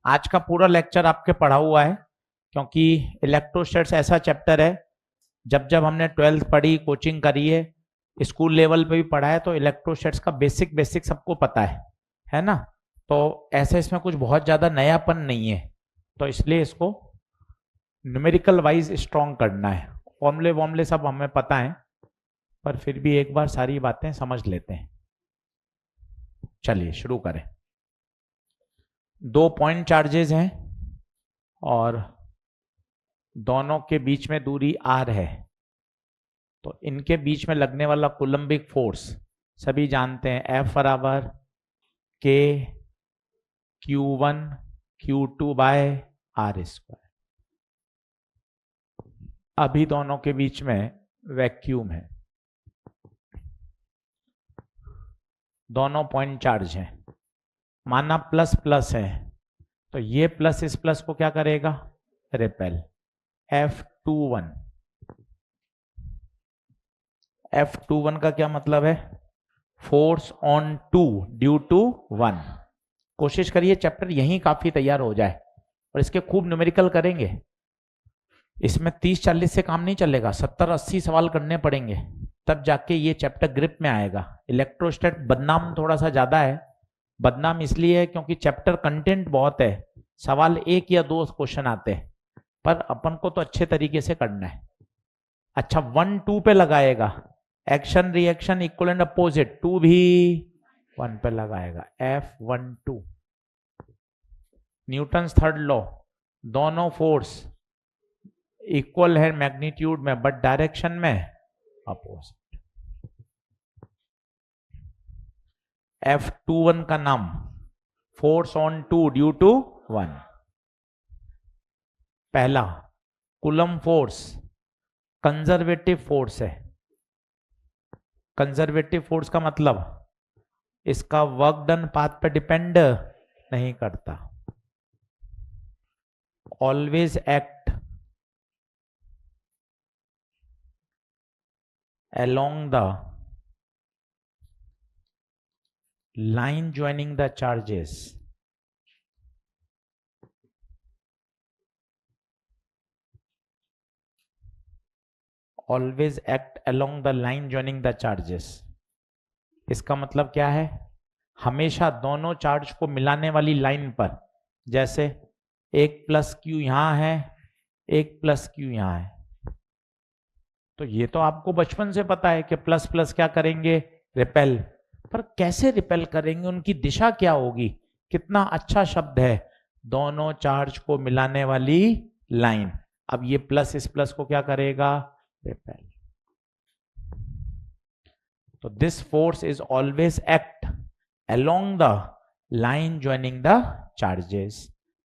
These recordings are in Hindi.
आज का पूरा लेक्चर आपके पढ़ा हुआ है, क्योंकि इलेक्ट्रोस्टैट्स ऐसा चैप्टर है, जब जब हमने 12th पढ़ी, कोचिंग करी है, स्कूल लेवल पे भी पढ़ा है, तो इलेक्ट्रोस्टैट्स का बेसिक बेसिक सबको पता है ना। तो ऐसे इसमें कुछ बहुत ज़्यादा नयापन नहीं है, तो इसलिए इसको न्यूमेरिकल वाइज स्ट्रॉन्ग करना है। फॉर्मूले वॉर्मूले सब हमें पता है, पर फिर भी एक बार सारी बातें समझ लेते हैं। चलिए शुरू करें। 2 पॉइंट चार्जेस हैं और दोनों के बीच में दूरी r है, तो इनके बीच में लगने वाला कूलम्बिक फोर्स सभी जानते हैं, F बराबर K Q1 Q2 by R square. अभी दोनों के बीच में वैक्यूम है, दोनों पॉइंट चार्ज हैं, माना प्लस प्लस है, तो ये प्लस इस प्लस को क्या करेगा, रिपेल। F21 F21 का क्या मतलब है, फोर्स ऑन 2 ड्यू टू 1। कोशिश करिए चैप्टर यहीं काफी तैयार हो जाए और इसके खूब न्यूमेरिकल करेंगे। इसमें 30-40 से काम नहीं चलेगा, 70-80 सवाल करने पड़ेंगे, तब जाके ये चैप्टर ग्रिप में आएगा। इलेक्ट्रोस्टैट बदनाम थोड़ा सा ज्यादा है, बदनाम इसलिए है क्योंकि चैप्टर कंटेंट बहुत है, सवाल 1 या 2 क्वेश्चन आते हैं, पर अपन को तो अच्छे तरीके से करना है। अच्छा 1 2 पे लगाएगा, action reaction equal and opposite, 2 भी 1 पे लगाएगा, F12। न्यूटन थर्ड लॉ, दोनों फोर्स इक्वल है मैग्नीट्यूड में बट डायरेक्शन में अपोजिट। F21 का नाम फोर्स ऑन 2 ड्यू टू 1। पहला कूलम फोर्स कंजर्वेटिव फोर्स है। कंजर्वेटिव फोर्स का मतलब इसका वर्क डन पाथ पे डिपेंड नहीं करता, always act along the line joining the charges। always act along the line joining the charges। इसका मतलब क्या है, हमेशा दोनों चार्ज को मिलाने वाली लाइन पर, जैसे एक प्लस क्यू यहां है, एक प्लस क्यू यहां है, तो ये तो आपको बचपन से पता है कि प्लस प्लस क्या करेंगे, रिपेल। पर कैसे रिपेल करेंगे, उनकी दिशा क्या होगी, कितना अच्छा शब्द है, दोनों चार्ज को मिलाने वाली लाइन। अब ये प्लस इस प्लस को क्या करेगा, रिपेल। तो this force is always act along the line joining the charges.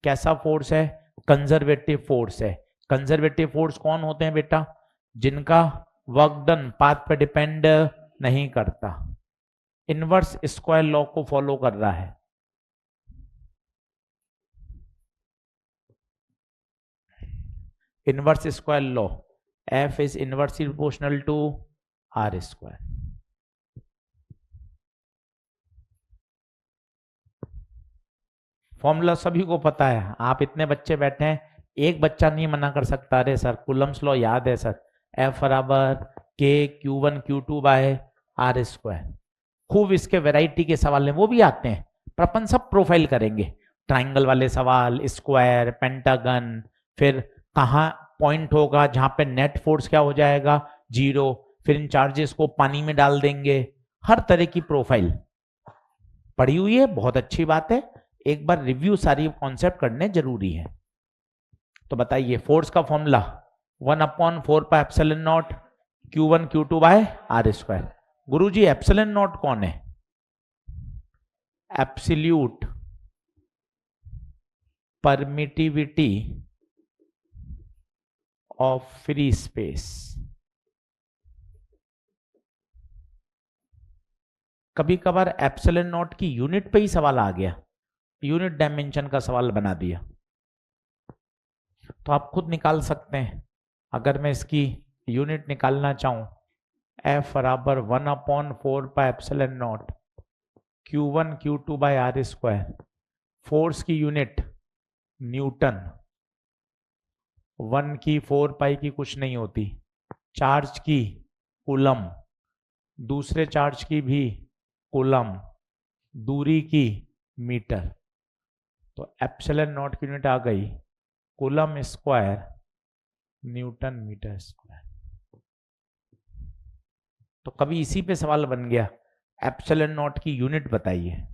कैसा फोर्स है, कंजर्वेटिव फोर्स है। कंजर्वेटिव फोर्स कौन होते हैं बेटा, जिनका वर्क डन पाथ पे डिपेंड नहीं करता, इनवर्स स्क्वायर लॉ को फॉलो कर रहा है। Inverse square law, F is inversely proportional to R square. Formula सभी को पता है, आप इतने बच्चे बैठे हैं, एक बच्चा नहीं मना कर सकता, अरे सर कूलम्स लॉ याद है सर, F बराबर K Q1 Q2 by R square. खूब इसके वैरायटी के सवाल हैं, वो भी आते हैं, पर अपन सब प्रोफाइल करेंगे, ट्राइंगल वाले सवाल, स्क्वायर, पेंटागन, फिर कहाँ पॉइंट होगा जहां पे नेट फोर्स क्या हो जाएगा, 0, फिर इन चार्जेस को पानी में डाल देंगे, हर तरह की प्रोफाइल पढ़ी हुई है, बहुत अच्छी बात है, एक बार रिव्यू सारी कॉन्सेप्ट करने जरूरी है। तो बताइए फोर्स का formula 1/4 pi epsilon not Q1 Q2 by R square. गुरुजी एप्सिलॉन नॉट कौन है, absolute permittivity of free space. कभी कभार एप्सिलॉन नॉट की यूनिट पे ही सवाल आ गया, यूनिट डायमेंशन का सवाल बना दिया, तो आप खुद निकाल सकते हैं। अगर मैं इसकी यूनिट निकालना चाहूं, F बराबर 1/4 pi epsilon not Q1 Q2 by R square. Force की यूनिट न्यूटन, 1 की 4 पाई की कुछ नहीं होती, चार्ज की कूलम, दूसरे चार्ज की भी कूलम, दूरी की मीटर। तो एप्सिलॉन नॉट की यूनिट आ गई coulomb square newton metre square. तो कभी इसी पे सवाल बन गया, एप्सिलॉन नॉट की यूनिट बताइए।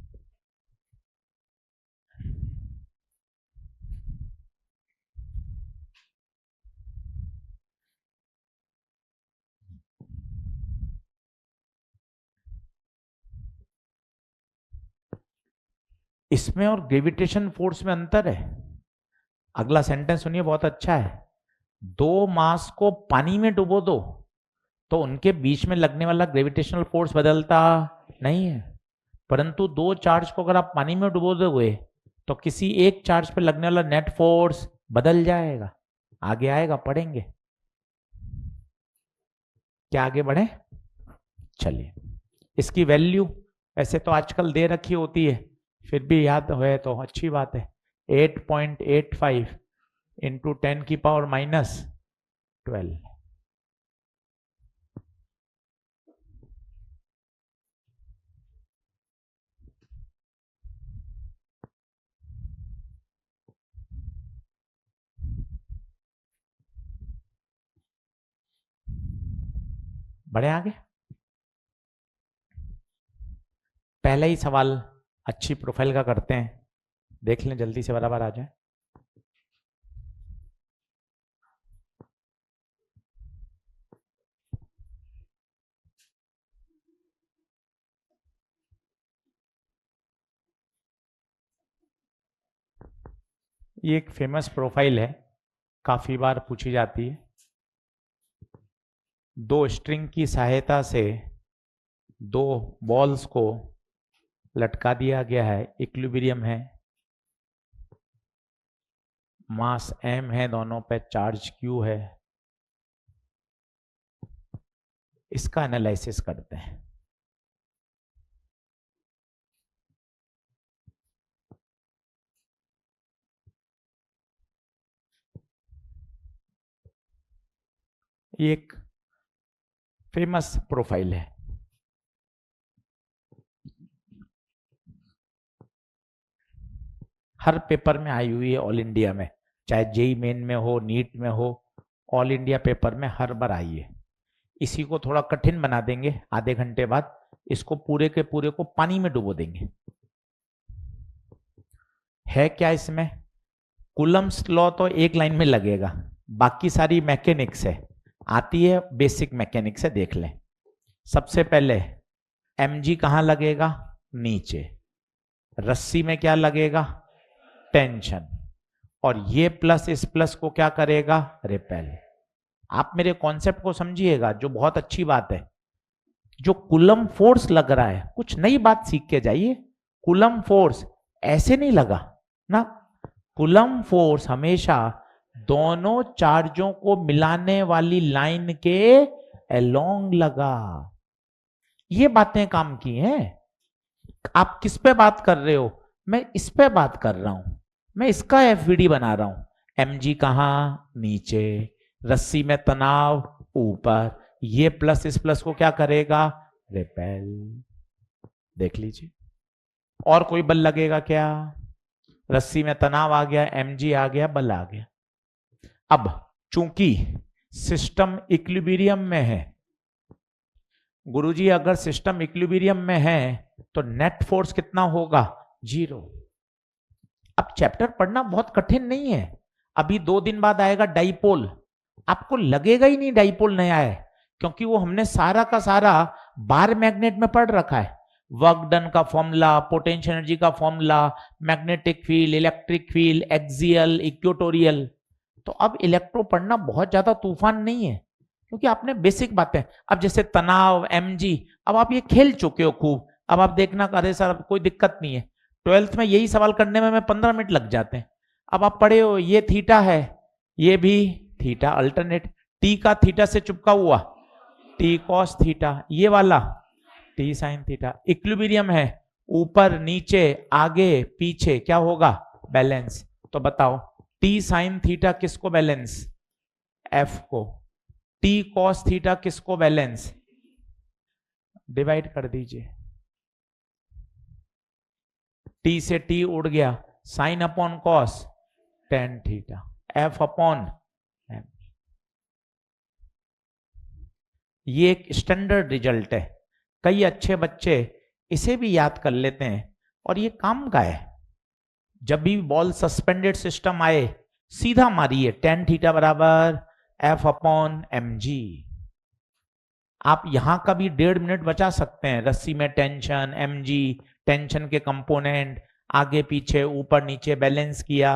इसमें और ग्रेविटेशन फोर्स में अंतर है। अगला सेंटेंस सुनिए, बहुत अच्छा है। दो मास को पानी में डुबो दो तो उनके बीच में लगने वाला ग्रेविटेशनल फोर्स बदलता नहीं है, परंतु दो चार्ज को अगर आप पानी में डुबो दोगे तो किसी एक चार्ज पे लगने वाला नेट फोर्स बदल जाएगा। आगे आएगा, पढ़ेंगे। क्या आगे बढ़े? चलिए, इसकी वैल्यू ऐसे तो आजकल दे रखी होती है, फिर भी याद है तो अच्छी बात है। 8.85 इंटू 10⁻⁻12। बढ़े आगे। पहला ही सवाल अच्छी प्रोफाइल का करते हैं, देख लें जल्दी से, बराबर आ जाए। ये एक फेमस प्रोफाइल है, काफी बार पूछी जाती है। दो स्ट्रिंग की सहायता से दो बॉल्स को लटका दिया गया है, इक्विलिब्रियम है, मास m है, दोनों पे चार्ज q है। इसका एनालिसिस करते हैं। ये एक फेमस प्रोफाइल है। हर पेपर में आई हुई है, ऑल इंडिया में, चाहे जेई मेन में हो, नीट में हो, ऑल इंडिया पेपर में हर बार आई है। इसी को थोड़ा कठिन बना देंगे, आधे घंटे बाद इसको पूरे के पूरे को पानी में डुबो देंगे। है क्या इसमें? कूलम्स लॉ तो एक लाइन में लगेगा, बाकी सारी मैकेनिक्स है, आती है बेसिक मैकेनिक्स है, देख लें। सबसे पहले mg कहां लगेगा? नीचे। रस्सी में क्या लगेगा? टेंशन। और ये प्लस इस प्लस को क्या करेगा? रिपेल। आप मेरे कॉन्सेप्ट को समझिएगा, जो बहुत अच्छी बात है। जो कूलम फोर्स लग रहा है, कुछ नई बात सीख के जाइए। कूलम फोर्स ऐसे नहीं लगा ना, कूलम फोर्स हमेशा दोनों चार्जों को मिलाने वाली लाइन के अलोंग लगा। ये बातें काम की हैं। आप किस पे बात कर रहे हो? मैं इस पे बात कर रहा हूं, मैं इसका एफवीडी बना रहा हूं। mg कहां? नीचे। रस्सी में तनाव ऊपर। ये प्लस इस प्लस को क्या करेगा? रिपेल। देख लीजिए। और कोई बल लगेगा क्या? रस्सी में तनाव आ गया, mg आ गया, बल आ गया। अब चूंकि सिस्टम इक्विलिब्रियम में है, गुरुजी अगर सिस्टम इक्विलिब्रियम में है तो नेट फोर्स कितना होगा? 0। अब चैप्टर पढ़ना बहुत कठिन नहीं है। अभी 2 दिन बाद आएगा डाइपोल, आपको लगेगा ही नहीं डाइपोल नया है, क्योंकि वो हमने सारा का सारा बार मैग्नेट में पढ़ रखा है। वर्क डन का फॉर्मूला, पोटेंशियल एनर्जी का formula, magnetic field, electric field, axial, equatorial. तो अब इलेक्ट्रो पढ़ना बहुत ज्यादा तूफान नहीं है, क्योंकि आपने बेसिक बातें, अब जैसे तनाव, mg, अब आप ये खेल चुके हो खूब। अब आप देखना, अरे सर कोई दिक्कत नहीं है, 12th में यही सवाल करने में मैं 15 मिनट लग जाते हैं। अब आप पढ़े हो, ये थीटा है, ये भी थीटा अल्टरनेट, टी का थीटा से चिपका हुआ, टी कॉस थीटा, ये वाला टी साइन थीटा। इक्विलिब्रियम है, ऊपर नीचे आगे पीछे क्या होगा? बैलेंस। तो बताओ टी साइन थीटा किसको बैलेंस, एफ को, टी कॉस थीटा किसको बैलेंस, डिवाइड कर दीजिए, टी से टी उड़ गया, sine upon cos tan theta, F upon M. ये एक स्टैंडर्ड रिजल्ट है, कई अच्छे बच्चे इसे भी याद कर लेते हैं और ये काम का है। जब भी बॉल सस्पेंडेड सिस्टम आए सीधा मारिए, टेन थीटा बराबर एफ अपॉन एम जी। आप यहां का भी 1.5 मिनट बचा सकते हैं, रस्सी में टेंशन, एम जी, टेंशन के कंपोनेंट, आगे पीछे ऊपर नीचे बैलेंस किया।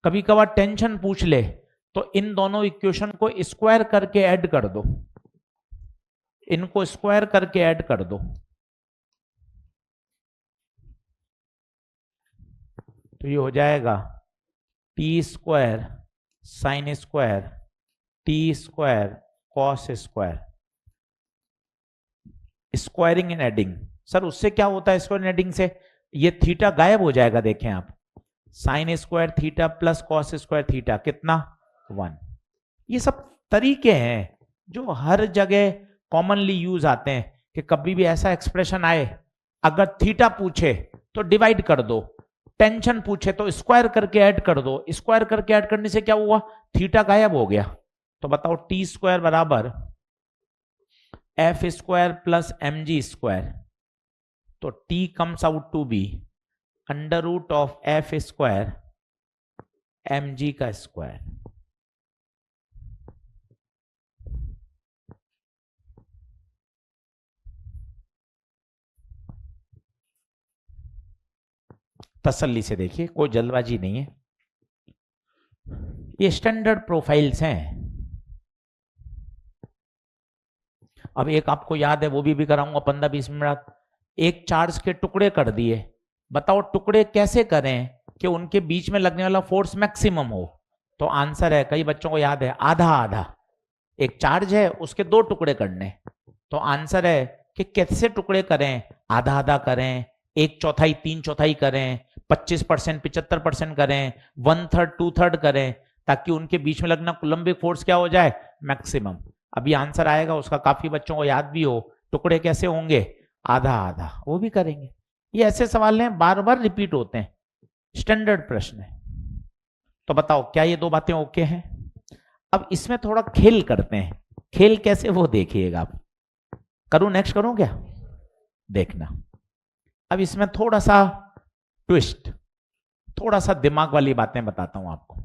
कभी कभार टेंशन पूछ ले तो इन दोनों इक्वेशन को स्क्वायर करके ऐड कर दो, इनको स्क्वायर करके ऐड कर दो, तो ये हो जाएगा T square sine square T square cos square. Squaring and adding, sir उससे क्या होता है स्क्वायरिंग एडिंग से, ये थीटा गायब हो जाएगा, देखें आप, sine square theta plus cos square theta कितना 1। ये सब तरीके हैं जो हर जगह कॉमनली यूज आते हैं कि कभी भी ऐसा एक्सप्रेशन आए, अगर थीटा पूछे तो डिवाइड कर दो, टेंशन पूछे तो स्क्वायर करके ऐड कर दो, स्क्वायर करके ऐड करने से क्या हुआ, थीटा गायब हो गया। तो बताओ टी स्क्वायर बराबर F square plus M G square, तो T comes out to be under root of F square M G का स्क्वायर। तसल्ली से देखिए, कोई जल्दबाजी नहीं है, ये स्टैंडर्ड प्रोफाइल्स हैं। अब एक आपको याद है, वो भी कराऊंगा 15-20 मिनट। एक चार्ज के टुकड़े कर दिए, बताओ टुकड़े कैसे करें कि उनके बीच में लगने वाला फोर्स मैक्सिमम हो। तो आंसर है, कई बच्चों को याद है, आधा आधा। एक चार्ज है उसके 2 टुकड़े करने, तो आंसर है कि कैसे टुकड़े करें, आधा आधा करें, 1/4 3/4 करें, 25% 75% करें, 1/3 2/3 करें, ताकि उनके बीच में लगना कूलम्बिक फोर्स क्या हो जाए, मैक्सिमम। अभी आंसर आएगा उसका, काफी बच्चों को याद भी हो, टुकड़े कैसे होंगे, आधा आधा, वो भी करेंगे। ये ऐसे सवाल हैं बार बार रिपीट होते हैं, स्टैंडर्ड प्रश्न है। तो बताओ क्या ये 2 बातें ओके हैं। अब इसमें थोड़ा खेल करते हैं, खेल कैसे वो देखिएगा आप। करूं, नेक्स्ट करूं क्या, देखना। अब इसमें थोड़ा सा ट्विस्ट, थोड़ा सा दिमाग वाली बातें बताता हूं आपको।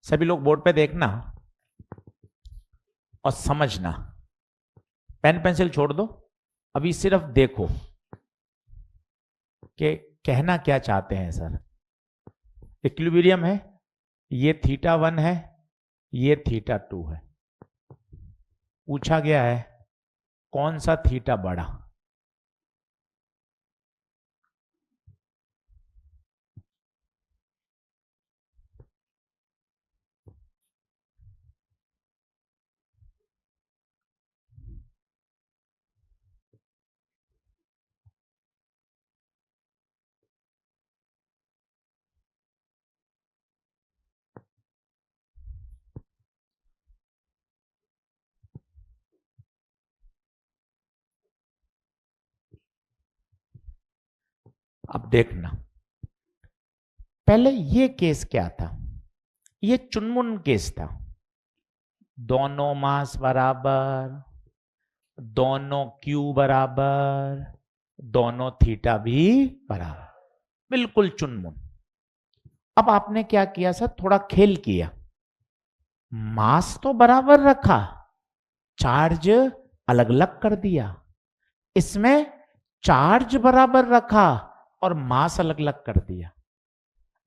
सभी लोग बोर्ड पे देखना और समझना, पेन पेंसिल छोड़ दो, अभी सिर्फ देखो कि कहना क्या चाहते हैं सर। इक्विलिब्रियम है, ये θ1 है, ये θ2 है। पूछा गया है कौन सा थीटा बड़ा। अब देखना, पहले ये केस क्या था, ये चुनमुन केस था, दोनों मास बराबर, दोनों क्यू बराबर, दोनों थीटा भी बराबर, बिल्कुल चुनमुन। अब आपने क्या किया सर, थोड़ा खेल किया, मास तो बराबर रखा, चार्ज अलग अलग कर दिया। इसमें चार्ज बराबर रखा और मास अलग अलग कर दिया।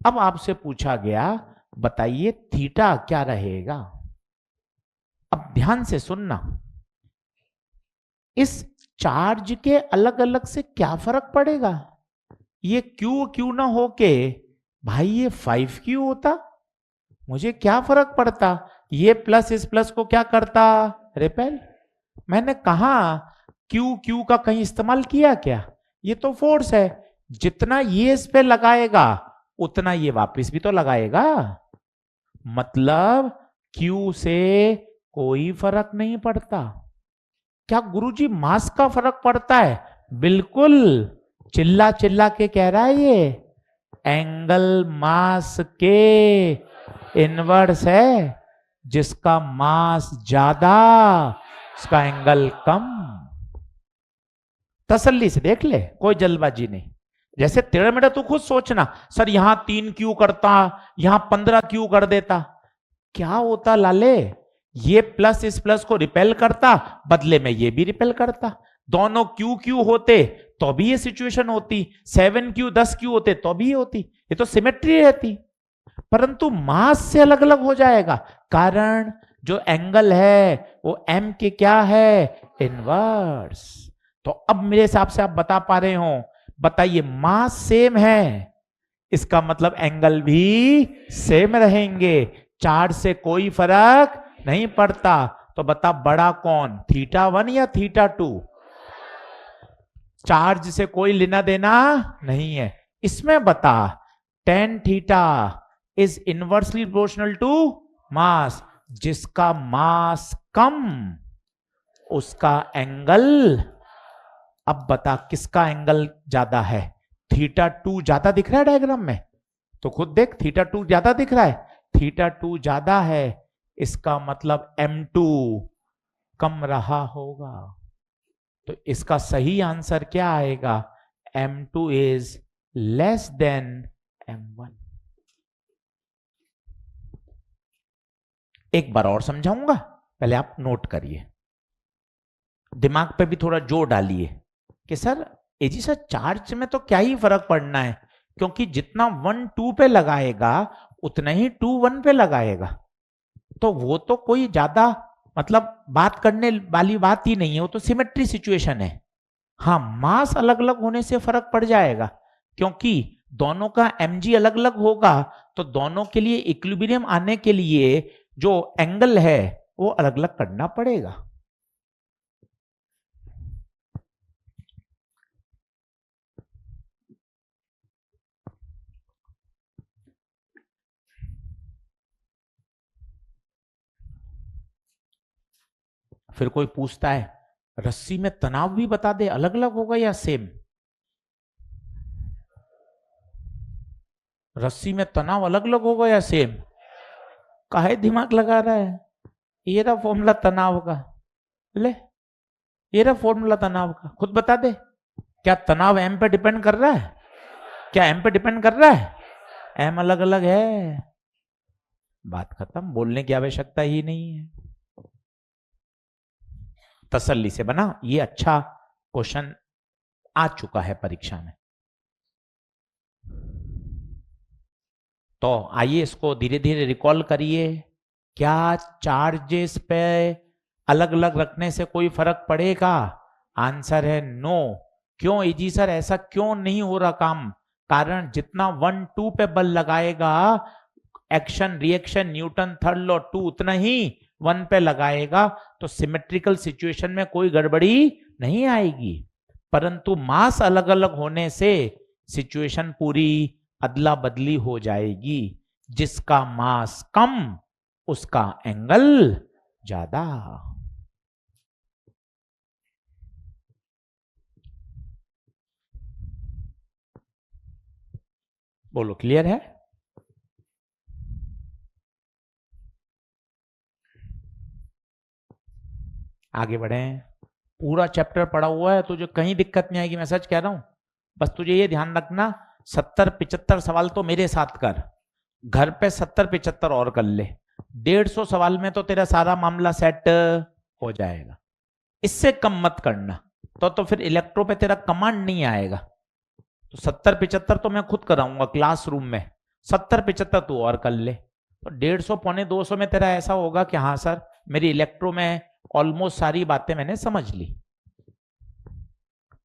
अब आपसे पूछा गया बताइए थीटा क्या रहेगा। अब ध्यान से सुनना, इस चार्ज के अलग अलग से क्या फर्क पड़ेगा। ये क्यू ना होके भाई ये 5Q होता, मुझे क्या फर्क पड़ता। ये प्लस इस प्लस को क्या करता, रिपेल। मैंने कहा क्यू क्यू का कहीं इस्तेमाल किया क्या? ये तो फोर्स है, जितना ये इस पे लगाएगा उतना ये वापस भी तो लगाएगा, मतलब क्यू से कोई फर्क नहीं पड़ता। क्या गुरुजी मास का फर्क पड़ता है? बिल्कुल, चिल्ला चिल्ला के कह रहा है ये, एंगल मास के इनवर्स है, जिसका मास ज्यादा उसका एंगल कम। तसल्ली से देख ले, कोई जल्दबाजी नहीं। जैसे टेढ़ा मेढ़ा तू खुद सोचना, सर यहां 3 क्यू करता, यहां 15 क्यू कर देता, क्या होता लाले? ये प्लस इस प्लस को रिपेल करता, बदले में ये भी रिपेल करता। दोनों क्यू क्यू होते तो भी ये सिचुएशन होती, 7 क्यू 10 क्यू होते तो भी ये होती, ये तो सिमेट्री रहती। परंतु मास से अलग अलग हो जाएगा, कारण जो एंगल है वो एम के क्या है? इनवर्स। तो अब मेरे हिसाब से आप बता पा रहे हो, बताइए मास सेम है, इसका मतलब एंगल भी सेम रहेंगे, चार्ज से कोई फर्क नहीं पड़ता। तो बता बड़ा कौन, θ1 या θ2? चार्ज से कोई लेना देना नहीं है। इसमें बता tan theta is inversely proportional to mass, जिसका मास कम उसका एंगल। अब बता किसका एंगल ज्यादा है? θ2 ज्यादा दिख रहा है डायग्राम में, तो खुद देख θ2 ज्यादा दिख रहा है, θ2 ज्यादा है, इसका मतलब m2 कम रहा होगा। तो इसका सही आंसर क्या आएगा? m2 is less than m1। एक बार और समझाऊंगा, पहले आप नोट करिए, दिमाग पे भी थोड़ा जोर डालिए कि सर एजी सर चार्ज में तो क्या ही फर्क पड़ना है, क्योंकि जितना 1 2 पे लगाएगा उतना ही 2 1 पे लगाएगा, तो वो तो कोई ज्यादा मतलब बात करने वाली बात ही नहीं है, वो तो सिमेट्री सिचुएशन है। हाँ, मास अलग अलग होने से फर्क पड़ जाएगा, क्योंकि दोनों का mg अलग अलग होगा, तो दोनों के लिए इक्विलिब्रियम आने के लिए जो एंगल है वो अलग अलग करना पड़ेगा। फिर कोई पूछता है रस्सी में तनाव भी बता दे, अलग अलग होगा या सेम? रस्सी में तनाव अलग अलग होगा या सेम? काहे दिमाग लगा रहा है? ये रहा फॉर्मूला तनाव का, ले ये रहा फॉर्मूला तनाव का, खुद बता दे। क्या तनाव एम पे डिपेंड कर रहा है? क्या एम पे डिपेंड कर रहा है? एम अलग अलग है, बात खत्म, बोलने की आवश्यकता ही नहीं है। तसल्ली से बना, ये अच्छा क्वेश्चन आ चुका है परीक्षा में। तो आइए इसको धीरे धीरे रिकॉल करिए। क्या चार्जेस पे अलग अलग रखने से कोई फर्क पड़ेगा? आंसर है नो। क्यों एजी सर ऐसा क्यों नहीं हो रहा काम? कारण जितना 1 2 पे बल लगाएगा, action reaction Newton third law 2 उतना ही 1 पे लगाएगा, तो सिमेट्रिकल सिचुएशन में कोई गड़बड़ी नहीं आएगी। परंतु मास अलग अलग होने से सिचुएशन पूरी अदला बदली हो जाएगी, जिसका मास कम उसका एंगल ज्यादा। बोलो क्लियर है? आगे बढ़े, पूरा चैप्टर पढ़ा हुआ है, तुझे कहीं दिक्कत नहीं आएगी, मैं सच कह रहा हूं। बस तुझे ये ध्यान रखना 70 75 सवाल तो मेरे साथ कर, घर पे 70 75 और कर ले, 150 सवाल में तो तेरा सारा मामला सेट हो जाएगा। इससे कम मत करना, तो फिर इलेक्ट्रो पे तेरा कमांड नहीं आएगा। तो 70 75 तो मैं खुद कराऊंगा क्लासरूम में, 70 75 तू और कर ले, तो 150 पौने 200 में तेरा ऐसा होगा कि हाँ सर मेरी इलेक्ट्रो में ऑलमोस्ट सारी बातें मैंने समझ ली।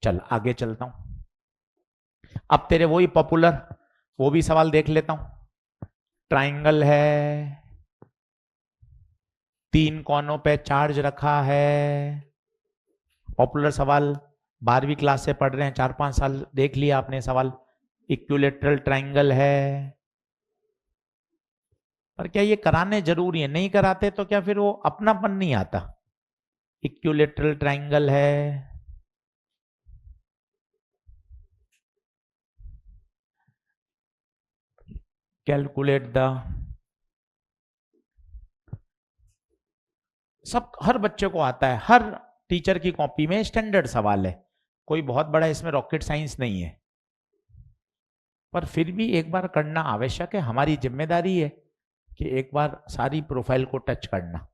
चल आगे चलता हूं, अब तेरे वही पॉपुलर वो भी सवाल देख लेता हूं। ट्राइंगल है, 3 कोनों पे चार्ज रखा है पॉपुलर सवाल, 12वीं क्लास से पढ़ रहे हैं, 4-5 साल देख लिया आपने सवाल। इक्विलेटरल ट्राइंगल है, पर क्या ये कराने जरूरी है? नहीं कराते तो क्या फिर वो अपनापन नहीं आता? इक्विलेटरल ट्राइंगल है, कैलकुलेट द, सब हर बच्चे को आता है, हर टीचर की कॉपी में स्टैंडर्ड सवाल है, कोई बहुत बड़ा इसमें रॉकेट साइंस नहीं है, पर फिर भी एक बार करना आवश्यक है, हमारी जिम्मेदारी है कि एक बार सारी प्रोफाइल को टच करना।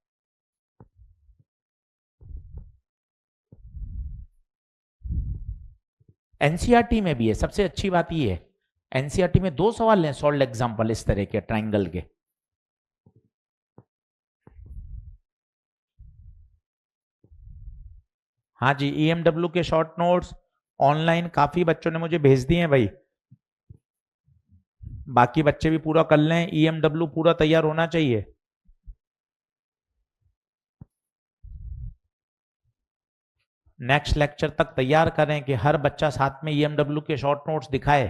एनसीईआरटी में भी है, सबसे अच्छी बात ये है, एनसीईआरटी में 2 सवाल हैं सॉल्व एग्जांपल इस तरह के ट्रायंगल के। हाँ जी, ईएमडब्ल्यू के शॉर्ट नोट्स ऑनलाइन काफी बच्चों ने मुझे भेज दिए हैं भाई, बाकी बच्चे भी पूरा कर लें, ईएमडब्ल्यू पूरा तैयार होना चाहिए। नेक्स्ट लेक्चर तक तैयार करें कि हर बच्चा साथ में ईएमडब्ल्यू के शॉर्ट नोट्स दिखाए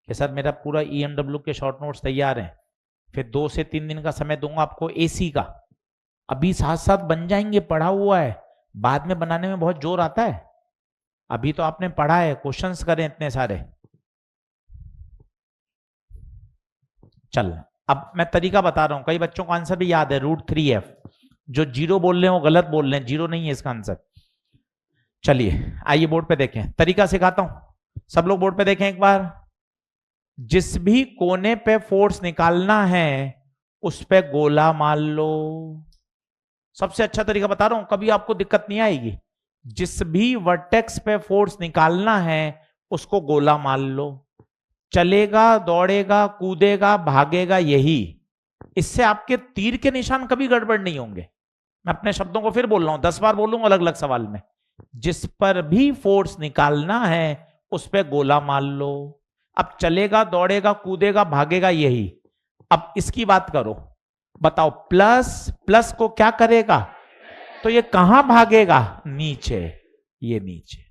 कि सर मेरा पूरा ईएमडब्ल्यू के शॉर्ट नोट्स तैयार हैं। फिर 2 से 3 दिन का समय दूंगा आपको एसी का, अभी साथ साथ बन जाएंगे, पढ़ा हुआ है, बाद में बनाने में बहुत जोर आता है, अभी तो आपने पढ़ा है, क्वेश्चंस करें इतने सारे। चल अब मैं तरीका बता रहा हूं, कई बच्चों को आंसर भी याद है, √3f, जो 0 बोल रहे हैं वो गलत बोल रहे हैं, 0 नहीं है इसका आंसर। चलिए आइए बोर्ड पे देखें, तरीका सिखाता हूं, सब लोग बोर्ड पे देखें एक बार। जिस भी कोने पे फोर्स निकालना है उस पे गोला मार लो, सबसे अच्छा तरीका बता रहा हूं, कभी आपको दिक्कत नहीं आएगी। जिस भी वर्टेक्स पे फोर्स निकालना है उसको गोला मार लो, चलेगा, दौड़ेगा, कूदेगा, भागेगा, यही, इससे आपके तीर के निशान कभी गड़बड़ नहीं होंगे। मैं अपने शब्दों को फिर बोल रहा हूं, 10 बार बोलूंगा अलग अलग सवाल में। जिस पर भी फोर्स निकालना है उस पर गोला मार लो, अब चलेगा, दौड़ेगा, कूदेगा, भागेगा, यही। अब इसकी बात करो, बताओ प्लस प्लस को क्या करेगा, तो ये कहां भागेगा, नीचे, ये नीचे,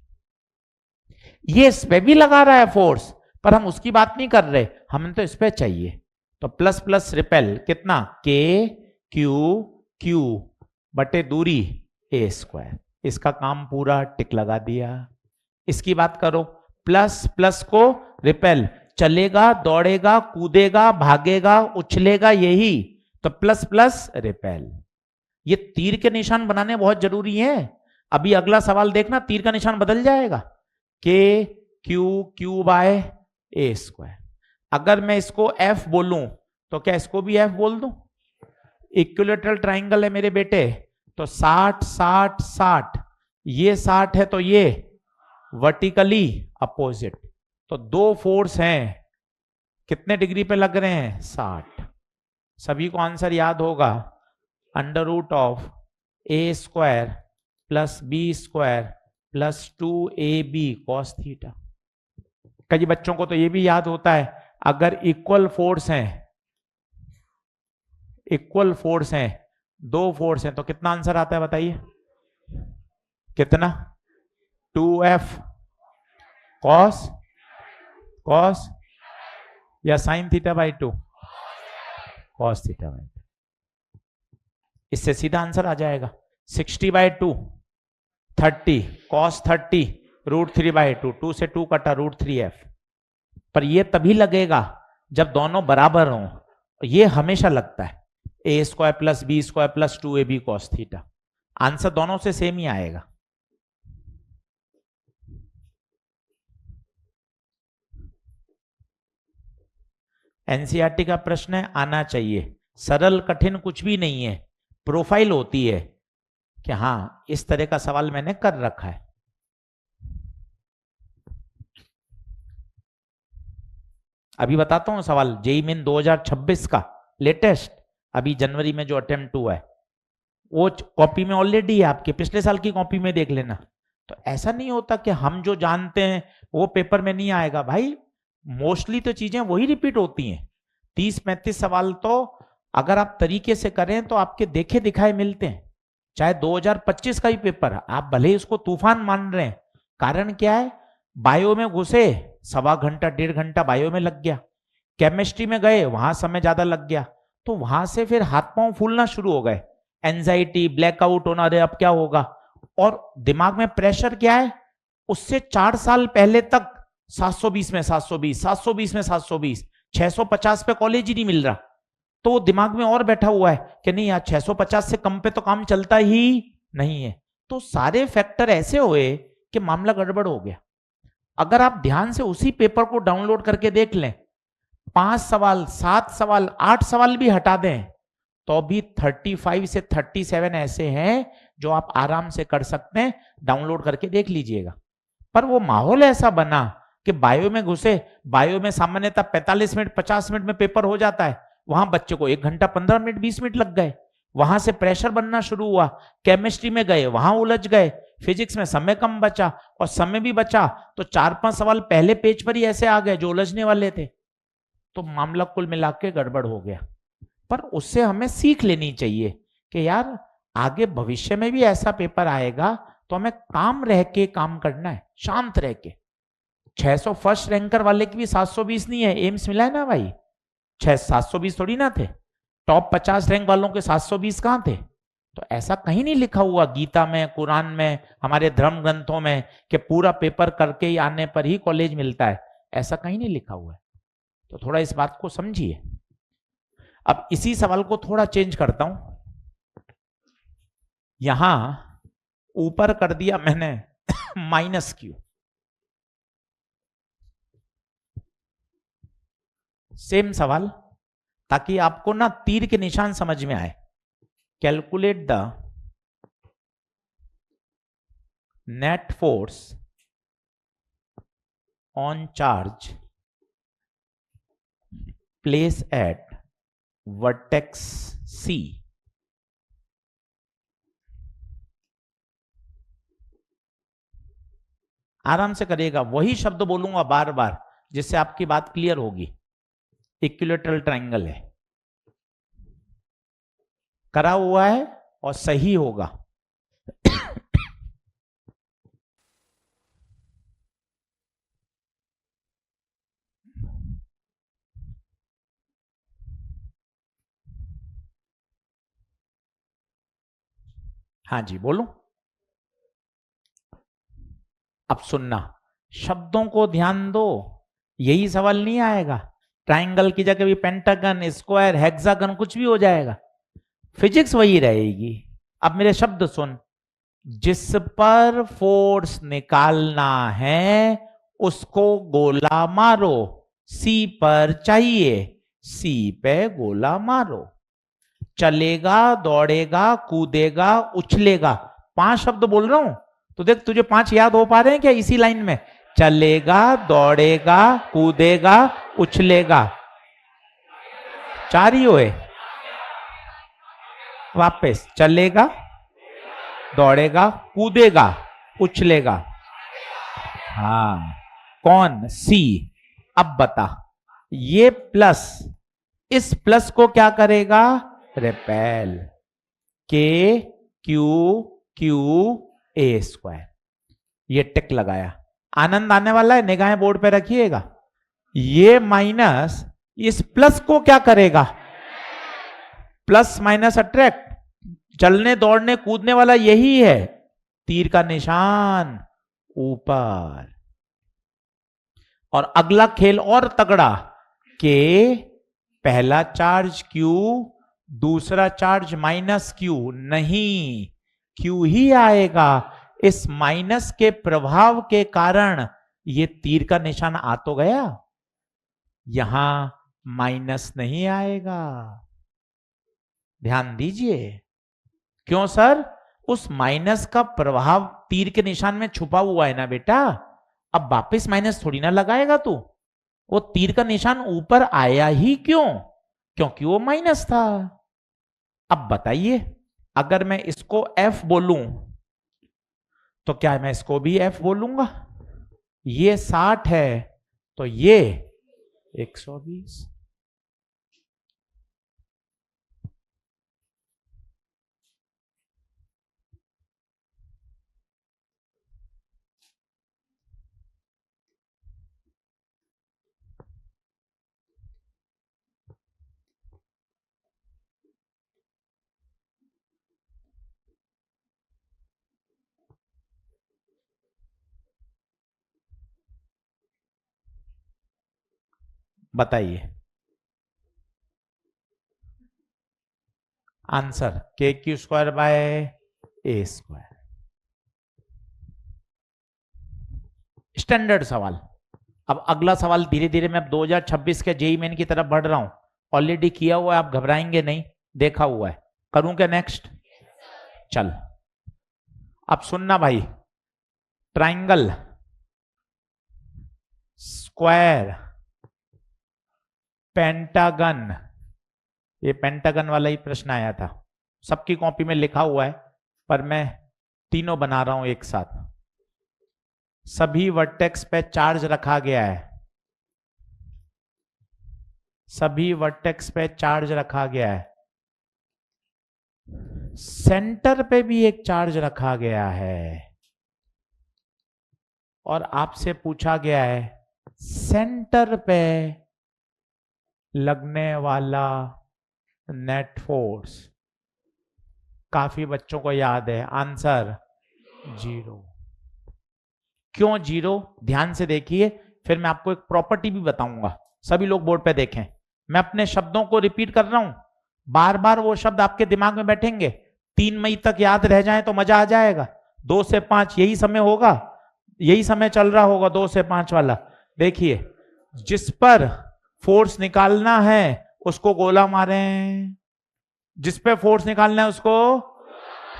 ये इस पे भी लगा रहा है फोर्स, पर हम उसकी बात नहीं कर रहे, हमें तो इस पे चाहिए। तो प्लस प्लस रिपेल कितना, के क्यू क्यू बटे दूरी a², इसका काम पूरा, टिक लगा दिया। इसकी बात करो, प्लस प्लस को रिपेल, चलेगा, दौड़ेगा, कूदेगा, भागेगा, उछलेगा, यही, तो प्लस प्लस रिपेल। ये तीर के निशान बनाने बहुत जरूरी है। अभी अगला सवाल देखना, तीर का निशान बदल जाएगा, के क्यू क्यू बाय a²। अगर मैं इसको f बोलूं तो क्या इसको भी f बोल दूं? इक्विलेटरल ट्राइंगल है मेरे बेटे, तो 60 60 60, ये 60 है तो ये वर्टिकली अपोजिट, तो 2 फोर्स हैं, कितने डिग्री पे लग रहे हैं, 60। सभी को आंसर याद होगा, √a² plus b² plus 2ab cos theta. कई बच्चों को तो ये भी याद होता है, अगर इक्वल फोर्स हैं, 2 फोर्स हैं, तो कितना आंसर आता है बताइए, कितना, 2f cos या sin θ/2, cos θ/2, इससे सीधा आंसर आ जाएगा, 60/2 30 cos 30 √3/2, 2 से 2 कटा √3f। पर ये तभी लगेगा जब दोनों बराबर हों, ये हमेशा लगता है, a² plus b² plus 2ab cos theta, answer दोनों से सेम ही आएगा। एनसीईआरटी का प्रश्न है, आना चाहिए, सरल कठिन कुछ भी नहीं है, प्रोफाइल होती है कि हाँ इस तरह का सवाल मैंने कर रखा है। अभी बताता हूं सवाल, जेईई मेन 2026 का लेटेस्ट, अभी जनवरी में जो अटेम्प्ट हुआ है, वो कॉपी में ऑलरेडी है, आपके पिछले साल की कॉपी में देख लेना। तो ऐसा नहीं होता कि हम जो जानते हैं वो पेपर में नहीं आएगा भाई, मोस्टली तो चीजें वही रिपीट होती हैं। 30-35 सवाल तो अगर आप तरीके से करें तो आपके देखे दिखाए मिलते हैं। चाहे 2025 का ही पेपर, आप भले ही उसको तूफान मान रहे हैं, कारण क्या है, बायो में घुसे 1.25 घंटा 1.5 घंटा बायो में लग गया, केमिस्ट्री में गए वहां समय ज्यादा लग गया, तो वहां से फिर हाथ पांव फूलना शुरू हो गए, एंजाइटी, ब्लैकआउट होना, अरे अब क्या होगा, और दिमाग में प्रेशर क्या है, उससे 4 साल पहले तक 720 में 720, 720 में 720, 650 पे कॉलेज ही नहीं मिल रहा, तो वो दिमाग में और बैठा हुआ है कि नहीं यार 650 से कम पे तो काम चलता ही नहीं है। तो सारे फैक्टर ऐसे हुए कि मामला गड़बड़ हो गया। अगर आप ध्यान से उसी पेपर को डाउनलोड करके देख लें, 5 सवाल, 7 सवाल, 8 सवाल भी हटा दें, तो भी 35 से 37 ऐसे हैं जो आप आराम से कर सकते हैं, डाउनलोड करके देख लीजिएगा। पर वो माहौल ऐसा बना कि बायो में घुसे, बायो में सामान्यतः 45 मिनट 50 मिनट में पेपर हो जाता है, वहां बच्चे को 1 घंटा 15 मिनट 20 मिनट लग गए, वहां से प्रेशर बनना शुरू हुआ, केमिस्ट्री में गए वहां उलझ गए, फिजिक्स में समय कम बचा, और समय भी बचा तो 4-5 सवाल पहले पेज पर ही ऐसे आ गए जो उलझने वाले थे, तो मामला कुल मिला के गड़बड़ हो गया। पर उससे हमें सीख लेनी चाहिए कि यार आगे भविष्य में भी ऐसा पेपर आएगा तो हमें काम रह के काम करना है, शांत रह के। 600 फर्स्ट रैंकर वाले की भी 720 नहीं है, एम्स मिला है ना भाई, 720 थोड़ी ना थे, टॉप 50 रैंक वालों के 720 कहां थे। तो ऐसा कहीं नहीं लिखा हुआ गीता में, कुरान में, हमारे धर्म ग्रंथों में कि पूरा पेपर करके ही आने पर ही कॉलेज मिलता है, ऐसा कहीं नहीं लिखा हुआ है। तो थोड़ा इस बात को समझिए। अब इसी सवाल को थोड़ा चेंज करता हूं, यहां ऊपर कर दिया मैंने -q, सेम सवाल, ताकि आपको ना तीर के निशान समझ में आए। Calculate the net force on charge place at vertex C। आराम से करिएगा, वही शब्द बोलूंगा बार बार जिससे आपकी बात क्लियर होगी। इक्विलैटरल ट्रायंगल है, करा हुआ है और सही होगा। हाँ जी बोलो। अब सुनना, शब्दों को ध्यान दो, यही सवाल नहीं आएगा, ट्रायंगल की जगह भी पेंटागन, स्क्वायर, हेक्सागन कुछ भी हो जाएगा, फिजिक्स वही रहेगी। अब मेरे शब्द सुन, जिस पर फोर्स निकालना है उसको गोला मारो, सी पर चाहिए, सी पे गोला मारो, चलेगा, दौड़ेगा, कूदेगा, उछलेगा, 5 शब्द बोल रहा हूं, तो देख तुझे 5 याद हो पा रहे हैं क्या इसी लाइन में? चलेगा, दौड़ेगा, कूदेगा, उछलेगा, 4 ही हुए। वापस, चलेगा, दौड़ेगा, कूदेगा, उछलेगा, हाँ, कौन? सी। अब बता, ये प्लस इस प्लस को क्या करेगा? रिपेल, के क्यू क्यू ए स्क्वायर, ये टिक लगाया, आनंद आने वाला है, निगाहें बोर्ड पे रखिएगा। ये माइनस इस प्लस को क्या करेगा? प्लस माइनस अट्रैक्ट, चलने दौड़ने कूदने वाला यही है, तीर का निशान ऊपर। और अगला खेल और तगड़ा, के पहला चार्ज क्यू, दूसरा चार्ज माइनस क्यू, नहीं क्यू ही आएगा, इस माइनस के प्रभाव के कारण ये तीर का निशान आ तो गया, यहां माइनस नहीं आएगा, ध्यान दीजिए। क्यों सर? उस माइनस का प्रभाव तीर के निशान में छुपा हुआ है ना बेटा, अब वापस माइनस थोड़ी ना लगाएगा तू, वो तीर का निशान ऊपर आया ही क्यों? क्योंकि वो माइनस था। अब बताइए, अगर मैं इसको F बोलूं तो क्या मैं इसको भी F बोलूंगा? ये 60 है तो ये 120, बताइए आंसर के Q square by A square. Standard सवाल। अब अगला सवाल धीरे धीरे मैं 2026 के जेईई मेन की तरफ बढ़ रहा हूं। ऑलरेडी किया हुआ है, आप घबराएंगे नहीं, देखा हुआ है। करूं क्या नेक्स्ट? चल अब सुनना भाई, ट्राइंगल, स्क्वायर, पेंटागन, ये पेंटागन वाला ही प्रश्न आया था, सबकी कॉपी में लिखा हुआ है, पर मैं तीनों बना रहा हूं एक साथ। सभी वर्टेक्स पे चार्ज रखा गया है, सभी वर्टेक्स पे चार्ज रखा गया है, सेंटर पे भी एक चार्ज रखा गया है, और आपसे पूछा गया है सेंटर पे लगने वाला नेट फोर्स। काफी बच्चों को याद है, आंसर 0। क्यों 0? ध्यान से देखिए, फिर मैं आपको एक प्रॉपर्टी भी बताऊंगा। सभी लोग बोर्ड पे देखें, मैं अपने शब्दों को रिपीट कर रहा हूं, बार बार वो शब्द आपके दिमाग में बैठेंगे। 3 मई तक याद रह जाए तो मजा आ जाएगा। 2 से 5 यही समय होगा, यही समय चल रहा होगा 2 से 5 वाला। देखिए, जिस पर फोर्स निकालना है उसको गोला मारें, जिस पे फोर्स निकालना है उसको,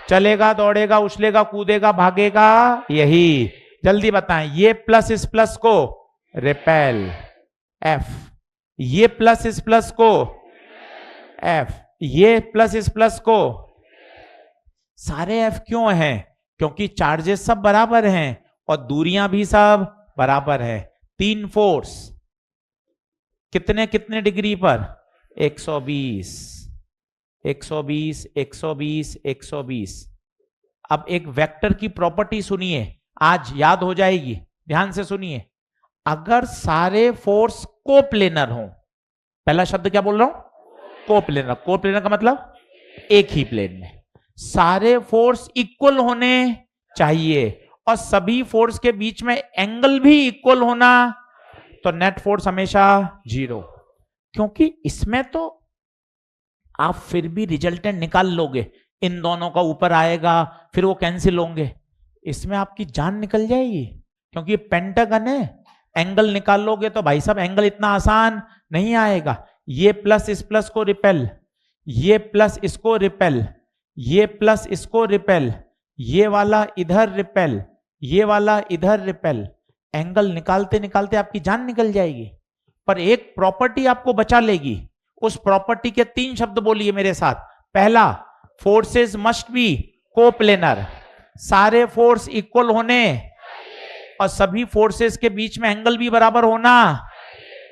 चलेगा, दौड़ेगा, उछलेगा, कूदेगा, भागेगा, यही। जल्दी बताएं, ये प्लस इस प्लस को रिपेल एफ, ये प्लस इस प्लस को एफ, ये प्लस इस प्लस को, सारे एफ क्यों हैं? क्योंकि चार्जेस सब बराबर हैं और दूरियां भी सब बराबर है। 3 फोर्स कितने कितने डिग्री पर? 120, 120, 120, 120। अब एक वेक्टर की प्रॉपर्टी सुनिए, आज याद हो जाएगी, ध्यान से सुनिए। अगर सारे फोर्स कोप्लेनर हो, पहला शब्द क्या बोल रहा हूं? कोप्लेनर। कोप्लेनर का मतलब एक ही प्लेन में। सारे फोर्स इक्वल होने चाहिए और सभी फोर्स के बीच में एंगल भी इक्वल होना, तो नेट फोर्स हमेशा 0। क्योंकि इसमें तो आप फिर भी रिजल्टेंट निकाल लोगे, इन दोनों का ऊपर आएगा, फिर वो कैंसिल होंगे। इसमें आपकी जान निकल जाएगी, क्योंकि पेंटागन है, एंगल निकाल लोगे तो भाई साहब एंगल इतना आसान नहीं आएगा। ये प्लस इस प्लस को रिपेल, ये प्लस इसको रिपेल, ये प्लस इसको रिपेल, ये वाला इधर रिपेल, ये वाला इधर रिपेल। एंगल निकालते निकालते आपकी जान निकल जाएगी, पर एक प्रॉपर्टी आपको बचा लेगी। उस प्रॉपर्टी के 3 शब्द बोलिए मेरे साथ। पहला, फोर्सेस मस्ट बी कोप्लेनर, सारे फोर्स इक्वल होने और सभी फोर्सेस के बीच में एंगल भी बराबर होना।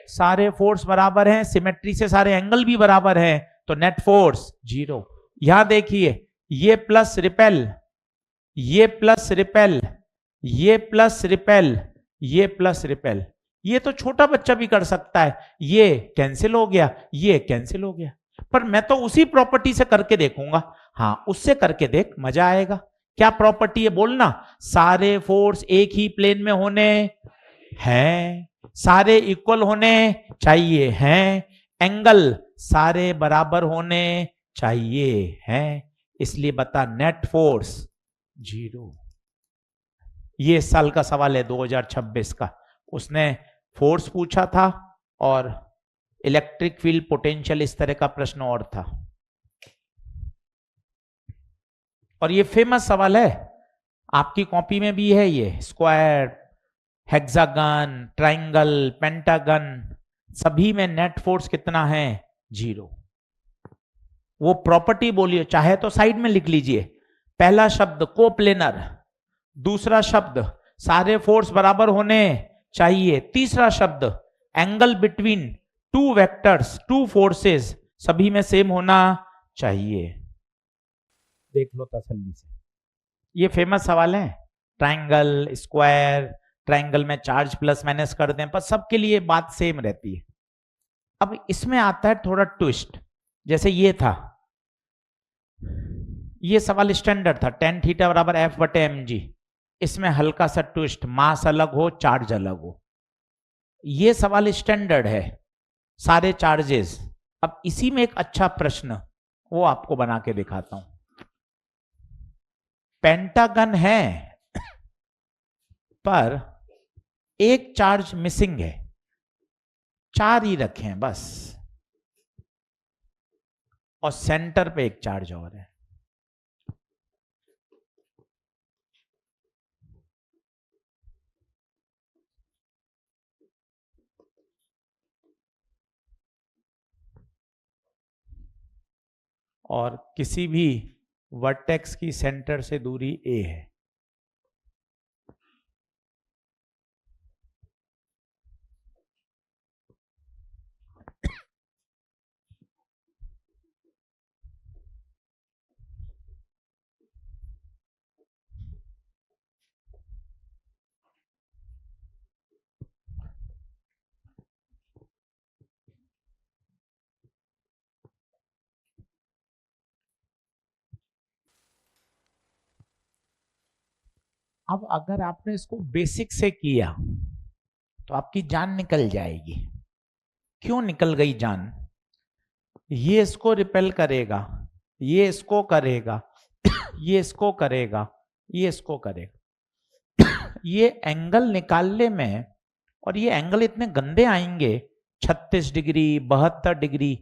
सारे फोर्स बराबर हैं, सिमेट्री से सारे एंगल भी बराबर हैं, तो नेट फोर्स 0। यहां देखिए, ये प्लस रिपेल, ये प्लस रिपेल, ये प्लस रिपेल, ये प्लस रिपेल, ये तो छोटा बच्चा भी कर सकता है। ये कैंसिल हो गया, ये कैंसिल हो गया, पर मैं तो उसी प्रॉपर्टी से करके देखूंगा। हाँ, उससे करके देख, मजा आएगा। क्या प्रॉपर्टी है बोलना? सारे फोर्स एक ही प्लेन में होने हैं, सारे इक्वल होने चाहिए हैं, एंगल सारे बराबर होने चाहिए हैं, इसलिए बता नेट फोर्स 0। ये साल का सवाल है 2026 का। उसने फोर्स पूछा था और इलेक्ट्रिक फील्ड पोटेंशियल, इस तरह का प्रश्न और था। और ये फेमस सवाल है, आपकी कॉपी में भी है ये। स्क्वायर, हेक्सागन, ट्राइंगल, पेंटागन, सभी में नेट फोर्स कितना है? 0। वो प्रॉपर्टी बोलिए, चाहे तो साइड में लिख लीजिए। पहला शब्द कोप्लेनर, दूसरा शब्द सारे फोर्स बराबर होने चाहिए, तीसरा शब्द एंगल बिटवीन 2 वेक्टर्स, 2 फोर्सेस सभी में सेम होना चाहिए। देख लो तसल्ली से, ये फेमस सवाल है। ट्राइंगल, स्क्वायर, ट्राइंगल में चार्ज प्लस माइनस कर दें, पर सबके लिए बात सेम रहती है। अब इसमें आता है थोड़ा ट्विस्ट, जैसे ये था, ये सवाल स्टैंडर्ड था, tan थीटा बराबर F/mg। इसमें हल्का सा ट्विस्ट, मास अलग हो, चार्ज अलग हो। ये सवाल स्टैंडर्ड है, सारे चार्जेस। अब इसी में एक अच्छा प्रश्न वो आपको बना के दिखाता हूं। पेंटागन है पर एक चार्ज मिसिंग है, 4 ही रखे हैं बस, और सेंटर पे एक चार्ज और है। और किसी भी वर्टेक्स की सेंटर से दूरी a है। अब अगर आपने इसको बेसिक से किया तो आपकी जान निकल जाएगी। क्यों निकल गई जान? ये इसको रिपेल करेगा, ये इसको करेगा, ये इसको करेगा, ये इसको करेगा। ये एंगल निकालने में, और ये एंगल इतने गंदे आएंगे, 36 डिग्री, 72 डिग्री,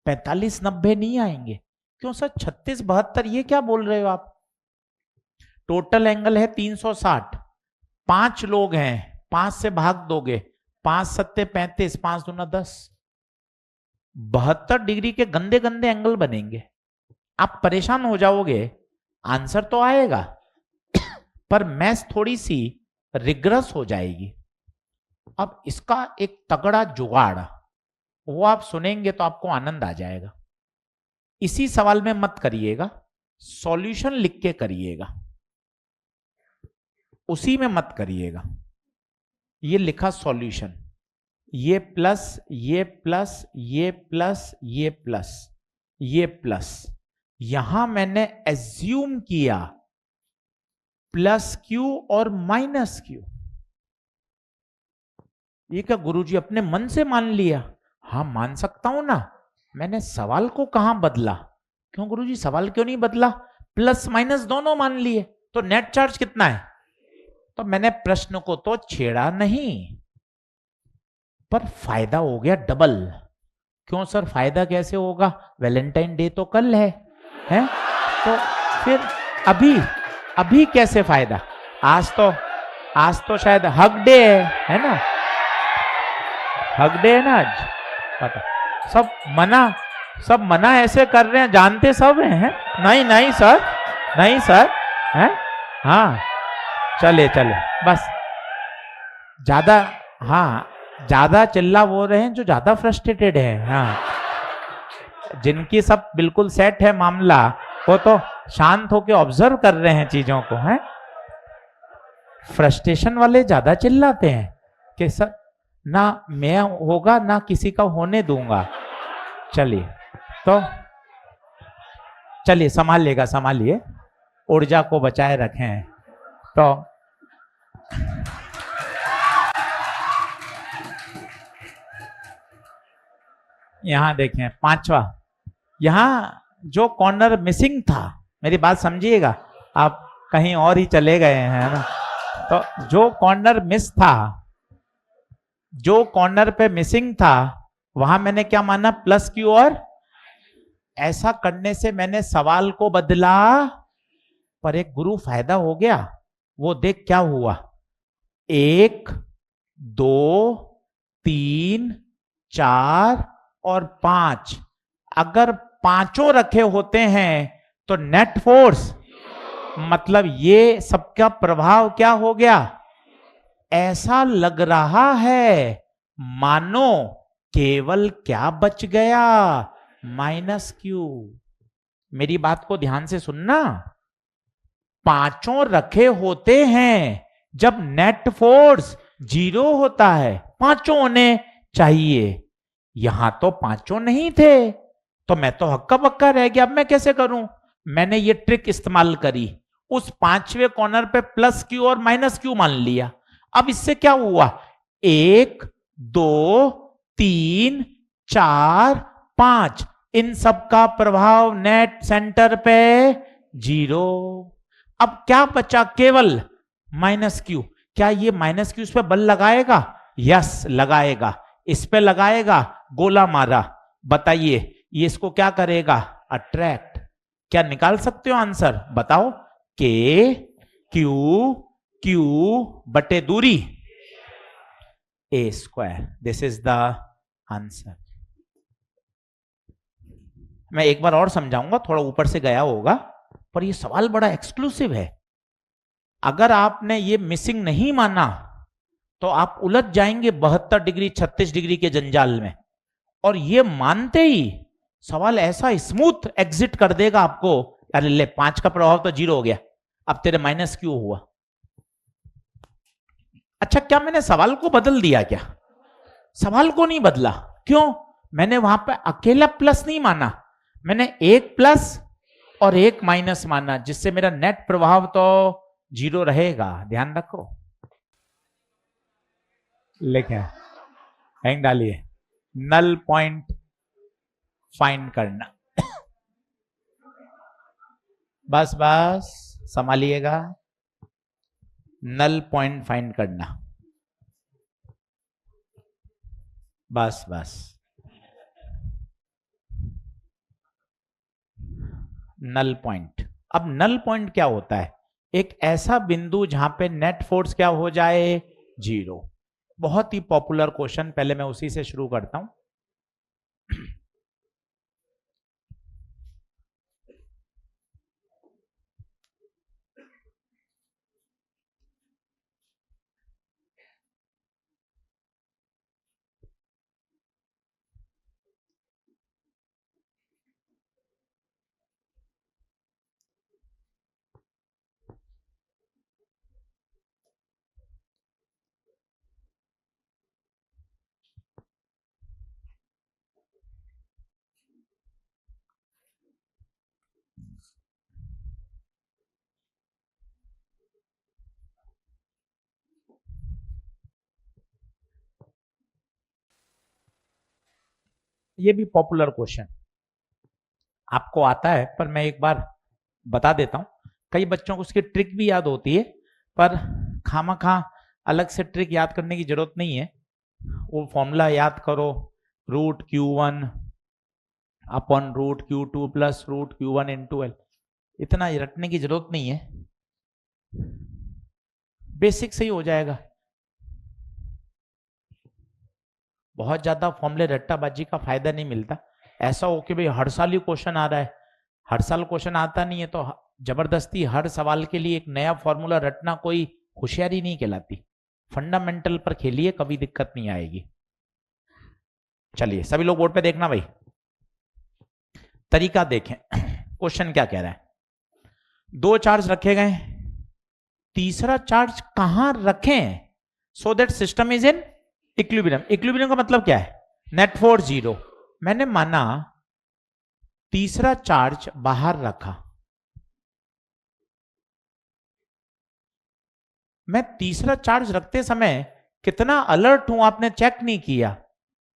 45 90 नहीं आएंगे। क्यों सर 36 72 ये क्या बोल रहे हो आप? टोटल एंगल है 360, 5 लोग हैं, 5 से भाग दोगे, 5 सत्ते 35, 5 दूना 10, 72 डिग्री के गंदे गंदे एंगल बनेंगे। आप परेशान हो जाओगे। आंसर तो आएगा पर मैथ्स थोड़ी सी रिग्रेस हो जाएगी। अब इसका एक तगड़ा जुगाड़, वो आप सुनेंगे तो आपको आनंद आ जाएगा। इसी सवाल में मत करिएगा, सॉल्यूशन लिख के करिएगा, उसी में मत करिएगा। ये लिखा सॉल्यूशन, ये प्लस, ये प्लस, ये प्लस, ये प्लस, ये प्लस, यहां मैंने एज्यूम किया प्लस क्यू और माइनस क्यू। ये क्या गुरुजी अपने मन से मान लिया? हाँ मान सकता हूं ना, मैंने सवाल को कहां बदला। क्यों गुरुजी सवाल क्यों नहीं बदला? प्लस माइनस दोनों मान लिए, तो नेट चार्ज कितना है? तो मैंने प्रश्न को तो छेड़ा नहीं, पर फायदा हो गया डबल। क्यों सर फायदा कैसे होगा? वैलेंटाइन डे तो कल है? तो फिर अभी कैसे फायदा? आज तो शायद हग डे है ना? हग डे है ना आज? पता सब मना ऐसे कर रहे हैं, जानते सब हैं? नहीं नहीं सर, नहीं सर, हैं? हाँ चले बस। ज्यादा, हाँ ज्यादा चिल्ला वो रहे हैं जो ज्यादा फ्रस्ट्रेटेड है। हाँ जिनकी सब बिल्कुल सेट है मामला, वो तो शांत होके ऑब्जर्व कर रहे हैं चीजों को। हैं फ्रस्ट्रेशन वाले ज्यादा चिल्लाते हैं कि सर ना मैं होगा ना किसी का होने दूंगा। चलिए तो चलिए संभालिए, ऊर्जा को बचाए रखें। तो यहां देखें 5वां, यहां जो कॉर्नर मिसिंग था, मेरी बात समझिएगा, आप कहीं और ही चले गए हैं ना। तो जो कॉर्नर मिस था, जो कॉर्नर पे मिसिंग था, वहां मैंने क्या माना? Plus Q. और ऐसा करने से मैंने सवाल को बदला, पर एक गुरु फायदा हो गया। वो देख क्या हुआ, 1 2 3 4 और 5, अगर पांचों रखे होते हैं तो नेट फोर्स, मतलब ये सबका प्रभाव क्या हो गया? ऐसा लग रहा है मानो केवल क्या बच गया? Minus Q. मेरी बात को ध्यान से सुनना, पांचों रखे होते हैं जब नेट फोर्स 0 होता है, पांचों होने चाहिए। यहां तो पांचों नहीं थे, तो मैं तो हक्का बक्का रह गया। अब मैं कैसे करूं? मैंने ये ट्रिक इस्तेमाल करी, उस 5वें कॉर्नर पे प्लस क्यू और माइनस क्यू मान लिया। अब इससे क्या हुआ? 1 2 3 4 5, इन सब का प्रभाव नेट सेंटर पे 0। अब क्या बचा? केवल माइनस क्यू। क्या ये माइनस क्यू इस पे बल लगाएगा? यस लगाएगा। इस पे लगाएगा, गोला मारा। बताइए ये इसको क्या करेगा? अट्रैक्ट। क्या निकाल सकते हो आंसर? बताओ। के क्यू क्यू बटे दूरी A square. This is the answer. मैं एक बार और समझाऊंगा, थोड़ा ऊपर से गया होगा, पर ये सवाल बड़ा एक्सक्लूसिव है। अगर आपने ये मिसिंग नहीं माना तो आप उलझ जाएंगे 72 डिग्री 36 डिग्री के जंजाल में, और ये मानते ही सवाल ऐसा स्मूथ एग्जिट कर देगा आपको। अरे ले, 5 का प्रभाव तो 0 हो गया, अब तेरे माइनस क्यों हुआ? अच्छा, क्या मैंने सवाल को बदल दिया? क्या सवाल को नहीं बदला। क्यों? मैंने वहां पे अकेला प्लस नहीं माना, मैंने एक प्लस और एक माइनस माना, जिससे मेरा नेट प्रभाव तो 0 रहेगा। ध्यान रखो। लिखे हैंग डालिए, नल पॉइंट फाइंड करना। बस बस संभालिएगा, नल पॉइंट फाइंड करना। बस बस, नल पॉइंट। अब नल पॉइंट क्या होता है? एक ऐसा बिंदु जहां पे नेट फोर्स क्या हो जाए? 0। बहुत ही पॉपुलर क्वेश्चन, पहले मैं उसी से शुरू करता हूं। ये भी पॉपुलर क्वेश्चन आपको आता है, पर मैं एक बार बता देता हूं। कई बच्चों को उसकी ट्रिक भी याद होती है, पर खामखा अलग से ट्रिक याद करने की जरूरत नहीं है। वो फॉर्मूला याद करो, √Q1 upon √Q2 plus √Q1 into L. इतना रटने की जरूरत नहीं है, बेसिक से ही हो जाएगा। बहुत ज्यादा फॉर्मूले रट्टाबाजी का फायदा नहीं मिलता। ऐसा हो कि भाई हर साल ही क्वेश्चन आ रहा है, हर साल क्वेश्चन आता नहीं है तो जबरदस्ती हर सवाल के लिए एक नया फॉर्मूला रटना कोई होशियारी नहीं कहलाती। फंडामेंटल पर खेलिए, कभी दिक्कत नहीं आएगी। चलिए सभी लोग बोर्ड पे देखना भाई, तरीका देखें। क्वेश्चन क्या कह रहा है? 2 चार्ज रखे गए, तीसरा चार्ज कहां रखें so that system is in equilibrium. Equilibrium का मतलब क्या है? Net force 0। मैंने माना तीसरा चार्ज बाहर रखा। मैं तीसरा चार्ज रखते समय कितना अलर्ट हूं आपने चेक नहीं किया।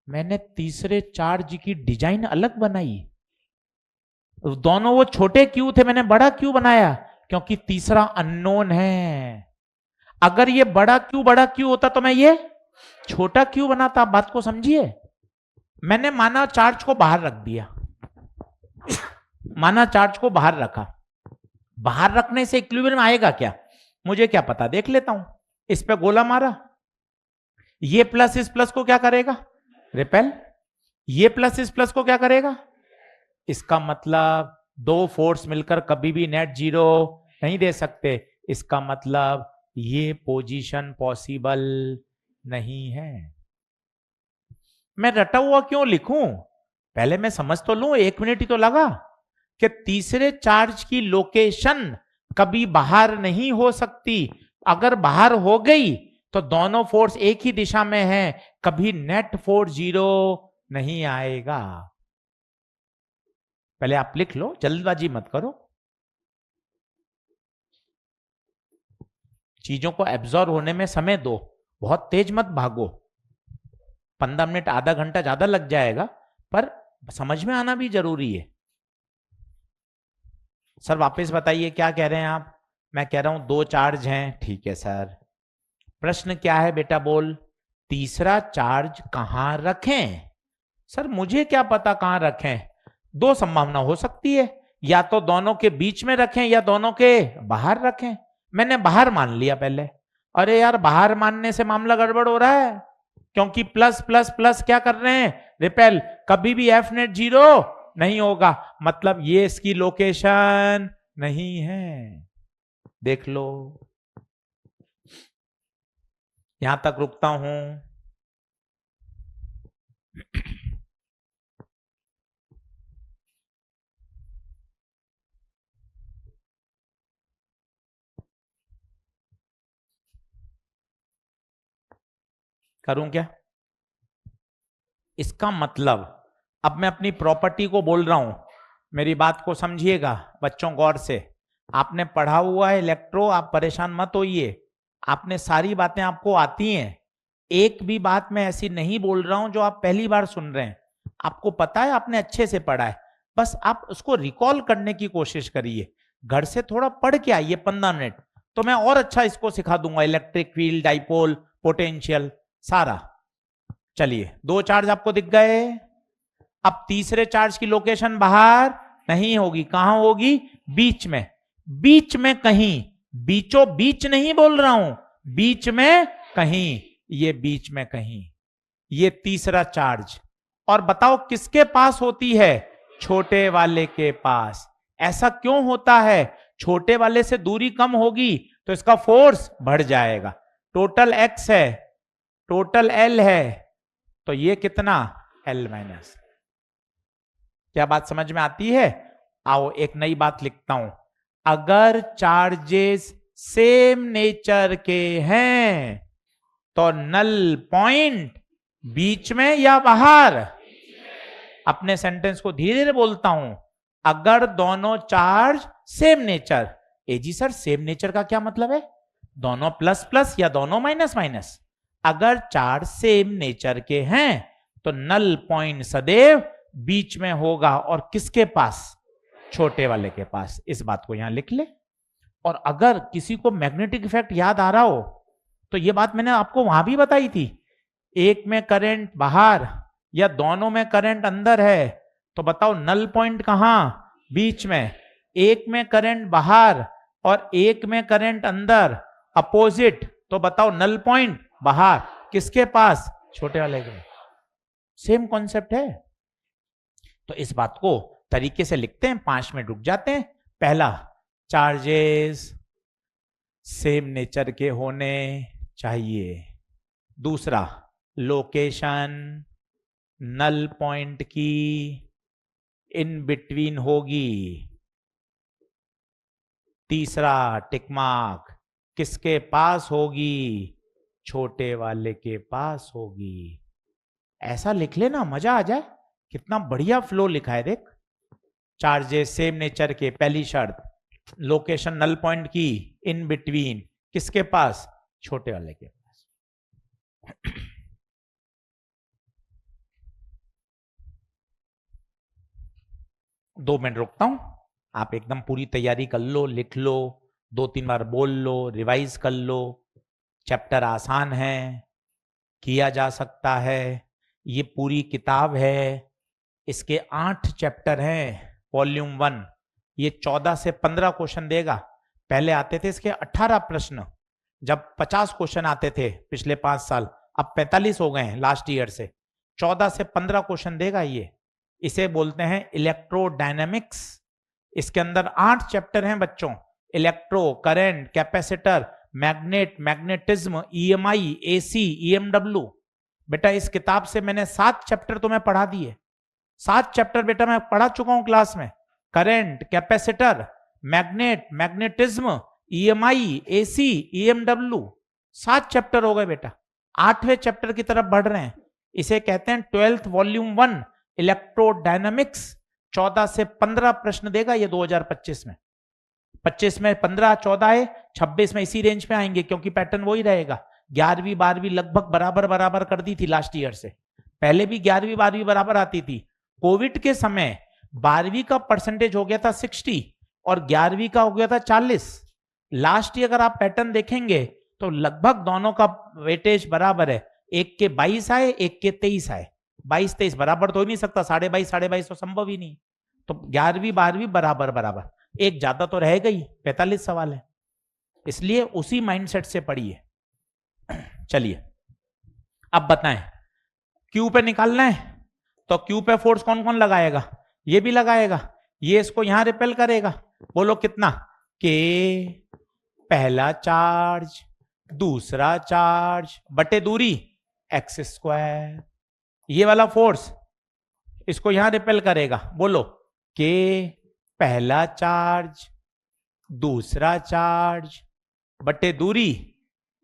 मैंने तीसरे चार्ज की डिजाइन अलग बनाई। दोनों वो छोटे क्यू थे, मैंने बड़ा क्यू बनाया, क्योंकि तीसरा अननोन है। अगर ये बड़ा क्यू होता तो मैं ये छोटा क्यू बनाता। आप बात को समझिए। मैंने माना चार्ज को बाहर रख दिया, माना चार्ज को बाहर रखा। बाहर रखने से इक्विलिब्रियम आएगा क्या? मुझे क्या पता, देख लेता हूं। इस पे गोला मारा, ये प्लस इस प्लस को क्या करेगा? रिपेल। ये प्लस इस प्लस को क्या करेगा? इसका मतलब दो फोर्स मिलकर कभी भी नेट 0 नहीं दे सकते। इसका मतलब ये पोजीशन पॉसिबल नहीं है। मैं रटा हुआ क्यों लिखूं? पहले मैं समझ तो लूं, 1 मिनट ही तो लगा, कि तीसरे चार्ज की लोकेशन कभी बाहर नहीं हो सकती। अगर बाहर हो गई तो दोनों फोर्स एक ही दिशा में है, कभी नेट फोर्स 0 नहीं आएगा। पहले आप लिख लो, जल्दबाजी मत करो, चीजों को एब्जॉर्ब होने में समय दो, बहुत तेज मत भागो। 15 मिनट आधा घंटा ज्यादा लग जाएगा, पर समझ में आना भी जरूरी है। सर वापस बताइए क्या कह रहे हैं आप? मैं कह रहा हूं 2 चार्ज हैं, ठीक है सर। प्रश्न क्या है बेटा बोल? तीसरा चार्ज कहां रखें? सर मुझे क्या पता कहां रखें? 2 संभावना हो सकती है, या तो दोनों के बीच में रखें या दोनों के बाहर रखें। मैंने बाहर मान लिया पहले। अरे यार बाहर मानने से मामला गड़बड़ हो रहा है, क्योंकि प्लस प्लस प्लस क्या कर रहे हैं? रिपेल। कभी भी एफ नेट 0 नहीं होगा, मतलब ये इसकी लोकेशन नहीं है। देख लो, यहां तक रुकता हूं। करूं क्या? इसका मतलब अब मैं अपनी प्रॉपर्टी को बोल रहा हूं, मेरी बात को समझिएगा बच्चों गौर से। आपने पढ़ा हुआ है इलेक्ट्रो, आप परेशान मत होइए, आपने सारी बातें आपको आती हैं। एक भी बात मैं ऐसी नहीं बोल रहा हूं जो आप पहली बार सुन रहे हैं। आपको पता है, आपने अच्छे से पढ़ा है, बस आप उसको रिकॉल करने की कोशिश करिए। घर से थोड़ा पढ़ के आइए 15 मिनट, तो मैं और अच्छा इसको सिखा दूंगा। इलेक्ट्रिक फील्ड, डाइपोल, पोटेंशियल, सारा। चलिए 2 चार्ज आपको दिख गए। अब तीसरे चार्ज की लोकेशन बाहर नहीं होगी, कहां होगी? बीच में। बीच में कहीं, बीचों बीच नहीं बोल रहा हूं, बीच में कहीं, ये बीच में कहीं, ये तीसरा चार्ज। और बताओ किसके पास होती है? छोटे वाले के पास। ऐसा क्यों होता है? छोटे वाले से दूरी कम होगी तो इसका फोर्स बढ़ जाएगा। टोटल एक्स है, टोटल एल है, तो ये कितना? L minus. क्या बात समझ में आती है? आओ एक नई बात लिखता हूं। अगर चार्जेस सेम नेचर के हैं तो नल पॉइंट बीच में या बाहर? अपने सेंटेंस को धीरे धीरे बोलता हूं। अगर दोनों चार्ज सेम नेचर, जी सर सेम नेचर का क्या मतलब है? दोनों प्लस प्लस या दोनों माइनस माइनस? अगर चार्ज सेम नेचर के हैं तो नल पॉइंट सदैव बीच में होगा, और किसके पास? छोटे वाले के पास। इस बात को यहां लिख ले। और अगर किसी को मैग्नेटिक इफेक्ट याद आ रहा हो तो यह बात मैंने आपको वहां भी बताई थी। एक में करंट बाहर या दोनों में करंट अंदर है, तो बताओ नल पॉइंट कहां? बीच में। एक में करंट बाहर और एक में करंट अंदर, अपोजिट, तो बताओ नल पॉइंट बाहर, किसके पास? छोटे वाले के। सेम कॉन्सेप्ट है। तो इस बात को तरीके से लिखते हैं, 5 मिनट रुक जाते हैं। पहला, चार्जेस सेम नेचर के होने चाहिए। दूसरा, लोकेशन नल पॉइंट की इन बिटवीन होगी। तीसरा, टिक मार्क, किसके पास होगी? छोटे वाले के पास होगी। ऐसा लिख लेना, मजा आ जाए। कितना बढ़िया फ्लो लिखा है देख। चार्जेस सेम नेचर के, पहली शर्त, लोकेशन नल पॉइंट की इन बिटवीन, किसके पास? छोटे वाले के पास। 2 मिनट रुकता हूं, आप एकदम पूरी तैयारी कर लो, लिख लो, 2-3 बार बोल लो, रिवाइज कर लो। चैप्टर आसान है, किया जा सकता है। ये पूरी किताब है, इसके 8 चैप्टर हैं। वॉल्यूम 1 ये 14 से 15 क्वेश्चन देगा। पहले आते थे इसके 18 प्रश्न, जब 50 क्वेश्चन आते थे पिछले 5 साल, अब 45 हो गए हैं लास्ट ईयर से। 14 से 15 क्वेश्चन देगा ये। इसे बोलते हैं इलेक्ट्रोडायनेमिक्स। इसके अंदर 8 चैप्टर हैं बच्चों। Electro, current, capacitor, magnet, magnetism, EMI, AC, EMW. बेटा इस किताब से मैंने 7 चैप्टर तुम्हें पढ़ा दिए। 7 चैप्टर बेटा मैं पढ़ा चुका हूं क्लास में। Current, capacitor, magnet, magnetism, EMI, AC, EMW, 7 chapter हो गए बेटा। 8वें चैप्टर की तरफ बढ़ रहे हैं। इसे कहते हैं 12th वॉल्यूम 1 इलेक्ट्रोडायनामिक्स। 14 से 15 प्रश्न देगा ये 2025 में। 25 में 15, 14 है, 26 में इसी रेंज पे आएंगे, क्योंकि पैटर्न वही रहेगा। 11वीं 12वीं लगभग बराबर बराबर कर दी थी लास्ट ईयर से। पहले भी 11वीं 12वीं बराबर आती थी, कोविड के समय 12वीं का परसेंटेज हो गया था 60 और 11वीं का हो गया था 40। लास्ट ईयर अगर आप पैटर्न देखेंगे तो लगभग दोनों का वेटेज बराबर है, एक के 22 आए, एक के 23 आए। 22-23 बराबर तो हो ही नहीं सकता, 22.5 तो संभव ही नहीं। तो 11वीं 12वीं बराबर बराबर, एक ज्यादा तो रहेगा ही, 45 सवाल है, इसलिए उसी माइंडसेट से पढ़िए। चलिए अब बताएं, क्यू पे निकालना है तो क्यू पे फोर्स कौन कौन लगाएगा, ये भी लगाएगा, ये इसको यहां रिपेल करेगा। बोलो कितना, के पहला चार्ज दूसरा चार्ज बटे दूरी एक्स स्क्वायर, ये वाला फोर्स इसको यहां रिपेल करेगा। बोलो के पहला चार्ज दूसरा चार्ज बटे दूरी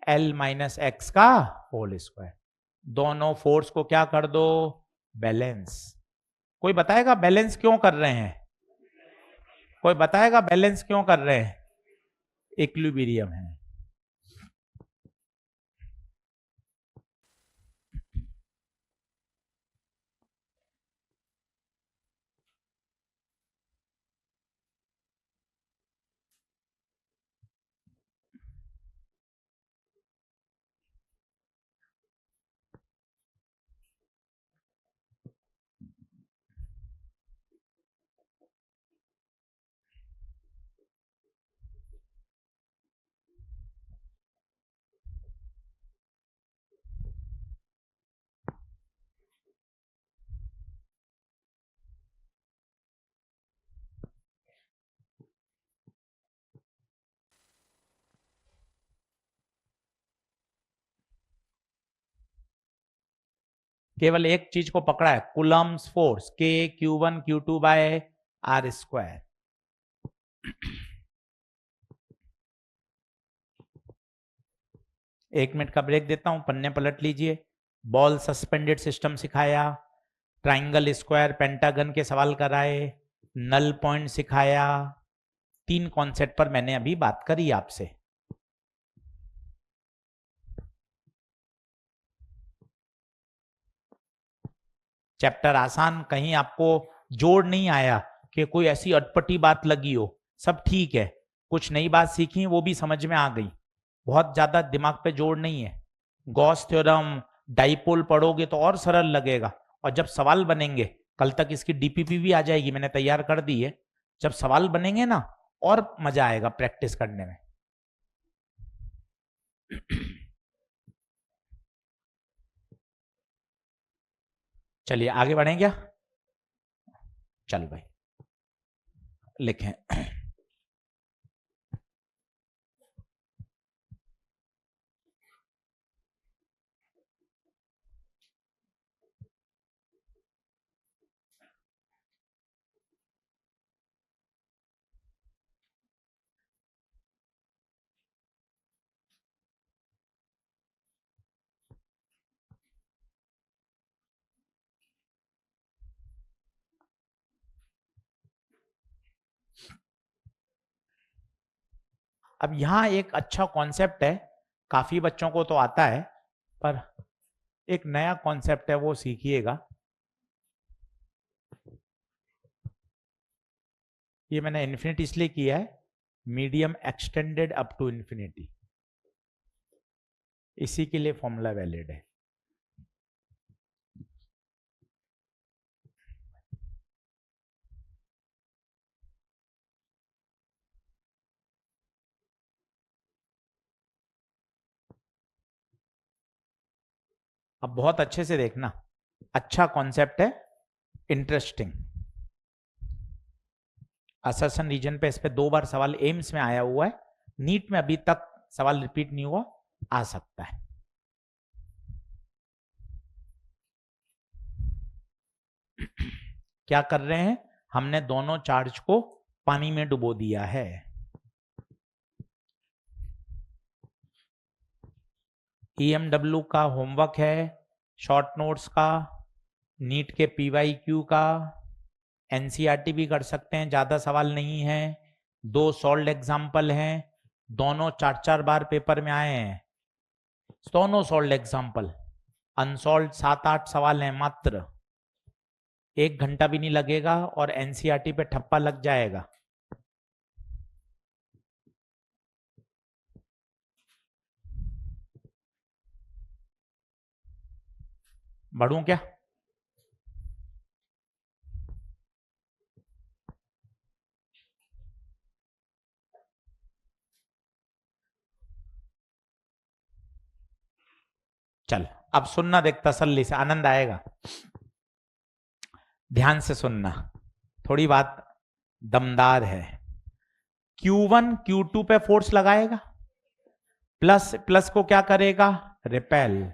L माइनस एक्स का होल स्क्वायर। दोनों फोर्स को क्या कर दो, बैलेंस। कोई बताएगा बैलेंस क्यों कर रहे हैं, कोई बताएगा बैलेंस क्यों कर रहे हैं, इक्विलिब्रियम है। केवल एक चीज को पकड़ा है, कूलम्स फोर्स, के Q1 Q2 by R square. एक मिनट का ब्रेक देता हूं, पन्ने पलट लीजिए। बॉल सस्पेंडेड सिस्टम सिखाया, ट्राइंगल स्क्वायर पेंटागन के सवाल कराए, नल पॉइंट सिखाया, 3 कॉन्सेप्ट पर मैंने अभी बात करी आपसे। चैप्टर आसान, कहीं आपको जोड़ नहीं आया कि कोई ऐसी अटपटी बात लगी हो, सब ठीक है। कुछ नई बात सीखी वो भी समझ में आ गई, बहुत ज्यादा दिमाग पे जोड़ नहीं है। गॉस थ्योरम डाइपोल पढ़ोगे तो और सरल लगेगा, और जब सवाल बनेंगे, कल तक इसकी डीपीपी भी आ जाएगी, मैंने तैयार कर दी है। जब सवाल बनेंगे ना और मजा आएगा प्रैक्टिस करने में। चलिए आगे बढ़ें क्या, चल भाई लिखें। अब यहां एक अच्छा कॉन्सेप्ट है, काफी बच्चों को तो आता है, पर एक नया कॉन्सेप्ट है, वो सीखिएगा। ये मैंने इन्फिनिटी इसलिए किया है, medium extended up to infinity, इसी के लिए फॉर्मूला वैलिड है। अब बहुत अच्छे से देखना, अच्छा कॉन्सेप्ट है, इंटरेस्टिंग। असर्शन रीजन पे इस पे 2 बार सवाल एम्स में आया हुआ है, नीट में अभी तक सवाल रिपीट नहीं हुआ, आ सकता है। क्या कर रहे हैं, हमने दोनों चार्ज को पानी में डुबो दिया है। EMW का होमवर्क है, शॉर्ट नोट्स का, नीट के PYQ का, NCERT भी कर सकते हैं, ज्यादा सवाल नहीं है। 2 सॉल्व्ड एग्जाम्पल हैं, दोनों 4-4 बार पेपर में आए हैं, दोनों सॉल्व्ड एग्जाम्पल। अनसॉल्व्ड 7-8 सवाल हैं मात्र। 1 घंटा भी नहीं लगेगा और एनसीईआरटी पे ठप्पा लग जाएगा। बढ़ूं क्या? चल अब सुनना, देख तसल्ली से, आनंद आएगा। ध्यान से सुनना, थोड़ी बात दमदार है। Q1 Q2 पे फोर्स लगाएगा, प्लस प्लस को क्या करेगा? रिपेल।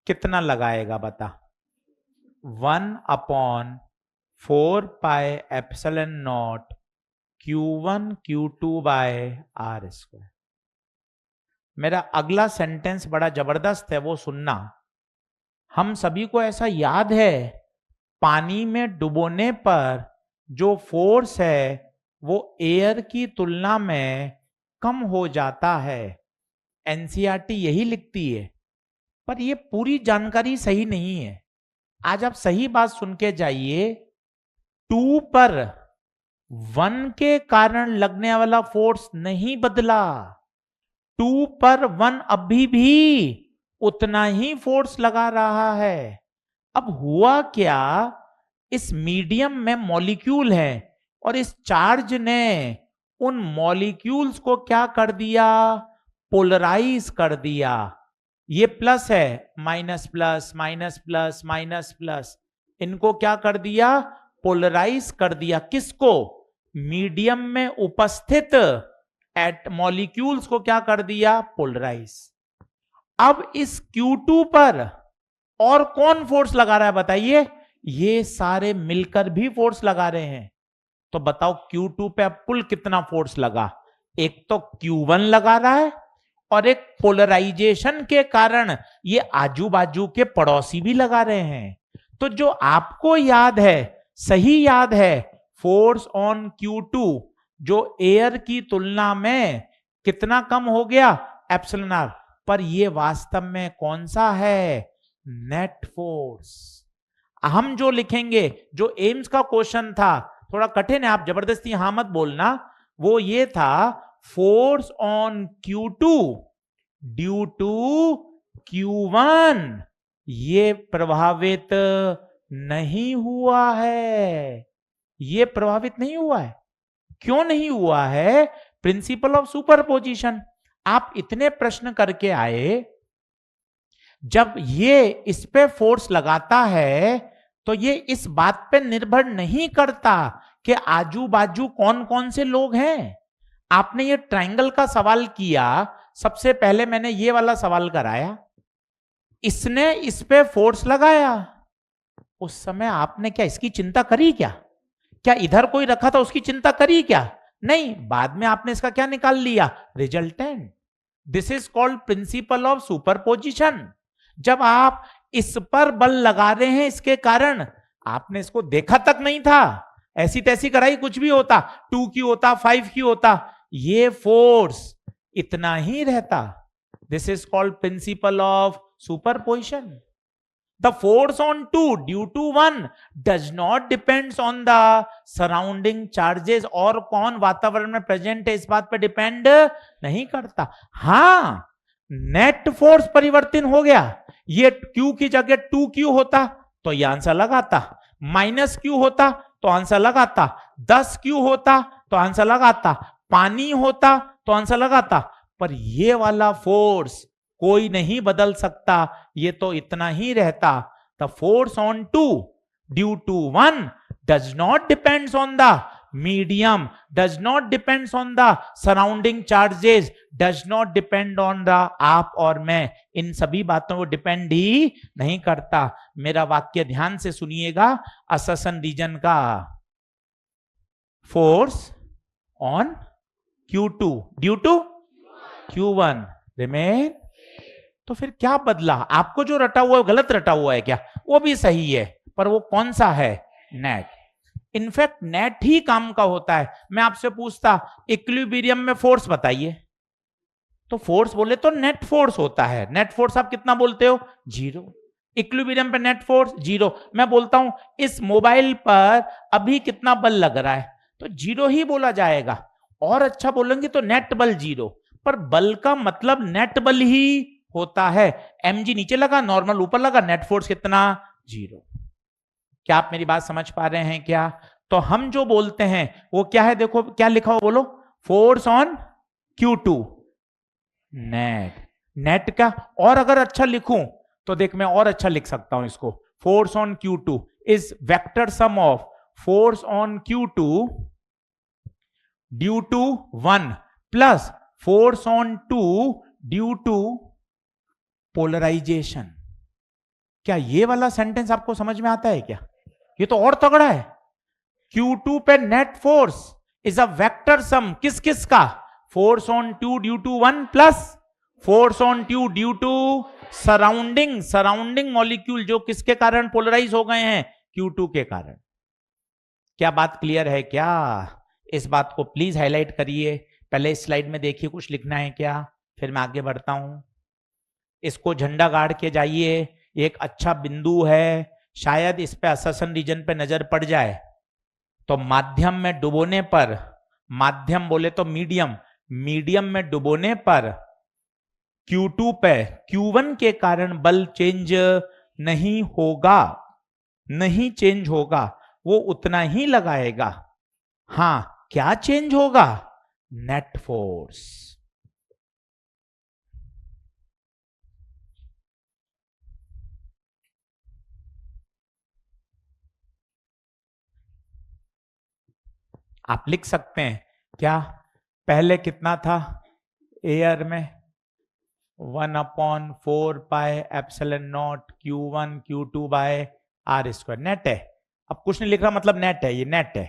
कितना लगाएगा बता? 1/4πε0 Q1 Q2/r²। मेरा अगला सेंटेंस बड़ा जबरदस्त है, वो सुनना। हम सभी को ऐसा याद है, पानी में डुबोने पर जो फोर्स है वो एयर की तुलना में कम हो जाता है। एनसीईआरटी यही लिखती है, पर ये पूरी जानकारी सही नहीं है। आज आप सही बात सुन के जाइए। 2 पर 1 के कारण लगने वाला फोर्स नहीं बदला। 2 पर 1 अभी भी उतना ही फोर्स लगा रहा है। अब हुआ क्या, इस मीडियम में मॉलिक्यूल है और इस चार्ज ने उन मॉलिक्यूल्स को क्या कर दिया? पोलराइज कर दिया। ये प्लस है, minus plus minus plus minus plus, इनको क्या कर दिया? पोलराइज कर दिया। किसको? मीडियम में उपस्थित एट मॉलिक्यूल्स को क्या कर दिया? पोलराइज। अब इस Q2 पर और कौन फोर्स लगा रहा है बताइए? ये सारे मिलकर भी फोर्स लगा रहे हैं। तो बताओ Q2 पे अब कुल कितना फोर्स लगा? एक तो Q1 लगा रहा है और एक पोलराइजेशन के कारण ये आजू बाजू के पड़ोसी भी लगा रहे हैं। तो जो आपको याद है, सही याद है, फोर्स ऑन Q2 जो एयर की तुलना में कितना कम हो गया? Epsilon R. पर ये वास्तव में कौन सा है? Net force. हम जो लिखेंगे, जो एम्स का क्वेश्चन था, थोड़ा कठिन है, आप जबरदस्ती हां मत बोलना, वो ये था, force on Q2 due to Q1 ये प्रभावित नहीं हुआ है। ये प्रभावित नहीं हुआ है। क्यों नहीं हुआ है? Principle of superposition. आप इतने प्रश्न करके आए, जब ये इस पे फोर्स लगाता है तो ये इस बात पे निर्भर नहीं करता कि आजू बाजू कौन कौन से लोग हैं। आपने ये ट्रायंगल का सवाल किया, सबसे पहले मैंने ये वाला सवाल कराया, इसने इस पे फोर्स लगाया, उस समय आपने क्या इसकी चिंता करी? क्या इधर कोई रखा था उसकी चिंता करी क्या? नहीं, बाद में आपने इसका क्या निकाल लिया? Resultant. This is called principle of superposition. जब आप इस पर बल लगा रहे हैं, इसके कारण आपने इसको देखा तक नहीं था, ऐसी तैसी कराई, कुछ भी होता, 2Q होता, 5Q होता, ये फोर्स इतना ही रहता। This is called principle of superposition. The force on 2 due to 1 does not depends on the surrounding charges। और कौन वातावरण में प्रेजेंट है इस बात पर डिपेंड नहीं करता। हां, नेट फोर्स परिवर्तन हो गया। ये Q की जगह 2Q होता तो ये आंसर लगाता, माइनस Q होता तो आंसर लगाता, 10Q होता तो आंसर लगाता, पानी होता तो आंसर लगाता। पर ये वाला फोर्स कोई नहीं बदल सकता, ये तो इतना ही रहता। The force on 2 due to 1 does not depends on the medium, does not depends on the surrounding charges, does not depend on the आप और मैं, इन सभी बातों को डिपेंड ही नहीं करता। मेरा वाक्य ध्यान से सुनिएगा। अससन रीजन का force on Q2 due to Q1 remain. तो फिर क्या बदला? आपको जो रटा हुआ है गलत रटा हुआ है क्या? वो भी सही है, पर वो कौन सा है? नेट। इनफैक्ट नेट ही काम का होता है। मैं आपसे पूछता इक्विलिब्रियम में फोर्स बताइए, तो फोर्स बोले तो नेट फोर्स होता है। नेट फोर्स आप कितना बोलते हो? 0। इक्विलिब्रियम पे नेट फोर्स जीरो। मैं बोलता हूं इस मोबाइल पर अभी कितना बल लग रहा है, तो जीरो ही बोला जाएगा। और अच्छा बोलेंगे तो नेट बल जीरो, पर बल का मतलब नेट बल ही होता है। mg नीचे लगा, नॉर्मल ऊपर लगा, नेट फोर्स कितना, जीरो। क्या आप मेरी बात समझ पा रहे हैं क्या? तो हम जो बोलते हैं वो क्या है, देखो क्या लिखा हो बोलो, force on Q2 net. Net का और अगर अच्छा लिखूं तो देख मैं और अच्छा लिख सकता हूं इसको, force on Q2 is vector sum of force on Q2 due to 1 plus force on 2 due to polarisation. क्या ये वाला सेंटेंस आपको समझ में आता है क्या? ये तो और तगड़ा है। Q2 पे net force is a vector sum किस किस का, force on 2 due to 1 plus force on 2 due to surrounding molecule जो किसके कारण पोलराइज हो गए हैं, Q2 के कारण। क्या बात क्लियर है क्या? इस बात को प्लीज हाईलाइट करिए। पहले इस स्लाइड में देखिए कुछ लिखना है क्या, फिर मैं आगे बढ़ता हूं। इसको झंडा गाड़ के जाइए, एक अच्छा बिंदु है, शायद इस पे अससन रीजन पे नजर पड़ जाए। तो माध्यम में डुबोने पर, माध्यम बोले तो मीडियम, मीडियम में डुबोने पर Q2 पे Q1 के कारण बल चेंज नहीं होगा, नहीं चेंज होगा, वो उतना ही लगाएगा। हां, क्या चेंज होगा, नेट फोर्स। आप लिख सकते हैं क्या, पहले कितना था एयर में, 1/4πε0 Q1 Q2 by R square, net है। अब कुछ नहीं लिख रहा, मतलब नेट है, ये नेट है,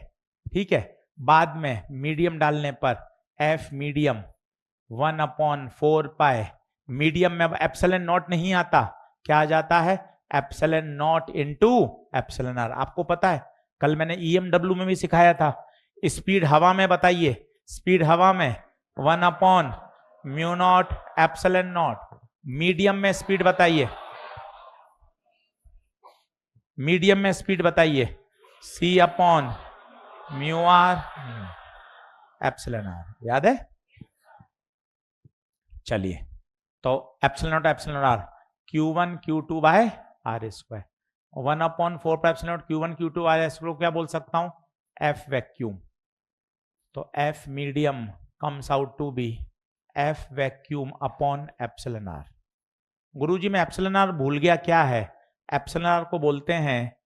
ठीक है। बाद में मीडियम डालने पर एफ मीडियम 1/4π, मीडियम में अब एप्सिलॉन नॉट नहीं आता, क्या आ जाता है, epsilon nought into epsilon R. आपको पता है कल मैंने ईएमडब्ल्यू में भी सिखाया था, स्पीड हवा में बताइए, स्पीड हवा में 1/μ0 एप्सिलॉन नॉट, मीडियम में स्पीड बताइए, मीडियम में स्पीड बताइए, C/μr एप्सिलॉन आर, याद है? चलिए, तो epsilon naught epsilon R, Q1 Q2 by R square, 1/4πε0 Q1 Q2 R square, क्या बोल सकता हूं, एफ वैक्यूम। तो F medium comes out to be F vacuum upon epsilon R. गुरुजी मैं एप्सिलॉन आर भूल गया, क्या है, एप्सिलॉन आर को बोलते हैं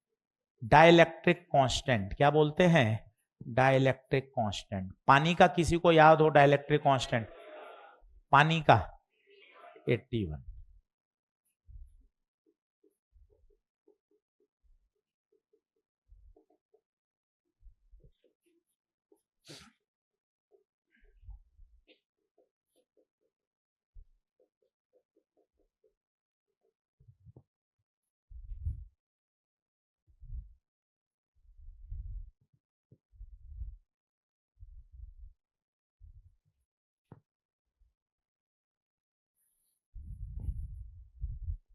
डाइलेक्ट्रिक कांस्टेंट। क्या बोलते हैं, डाइलेक्ट्रिक कांस्टेंट। पानी का किसी को याद हो डाइलेक्ट्रिक कांस्टेंट, पानी का 81।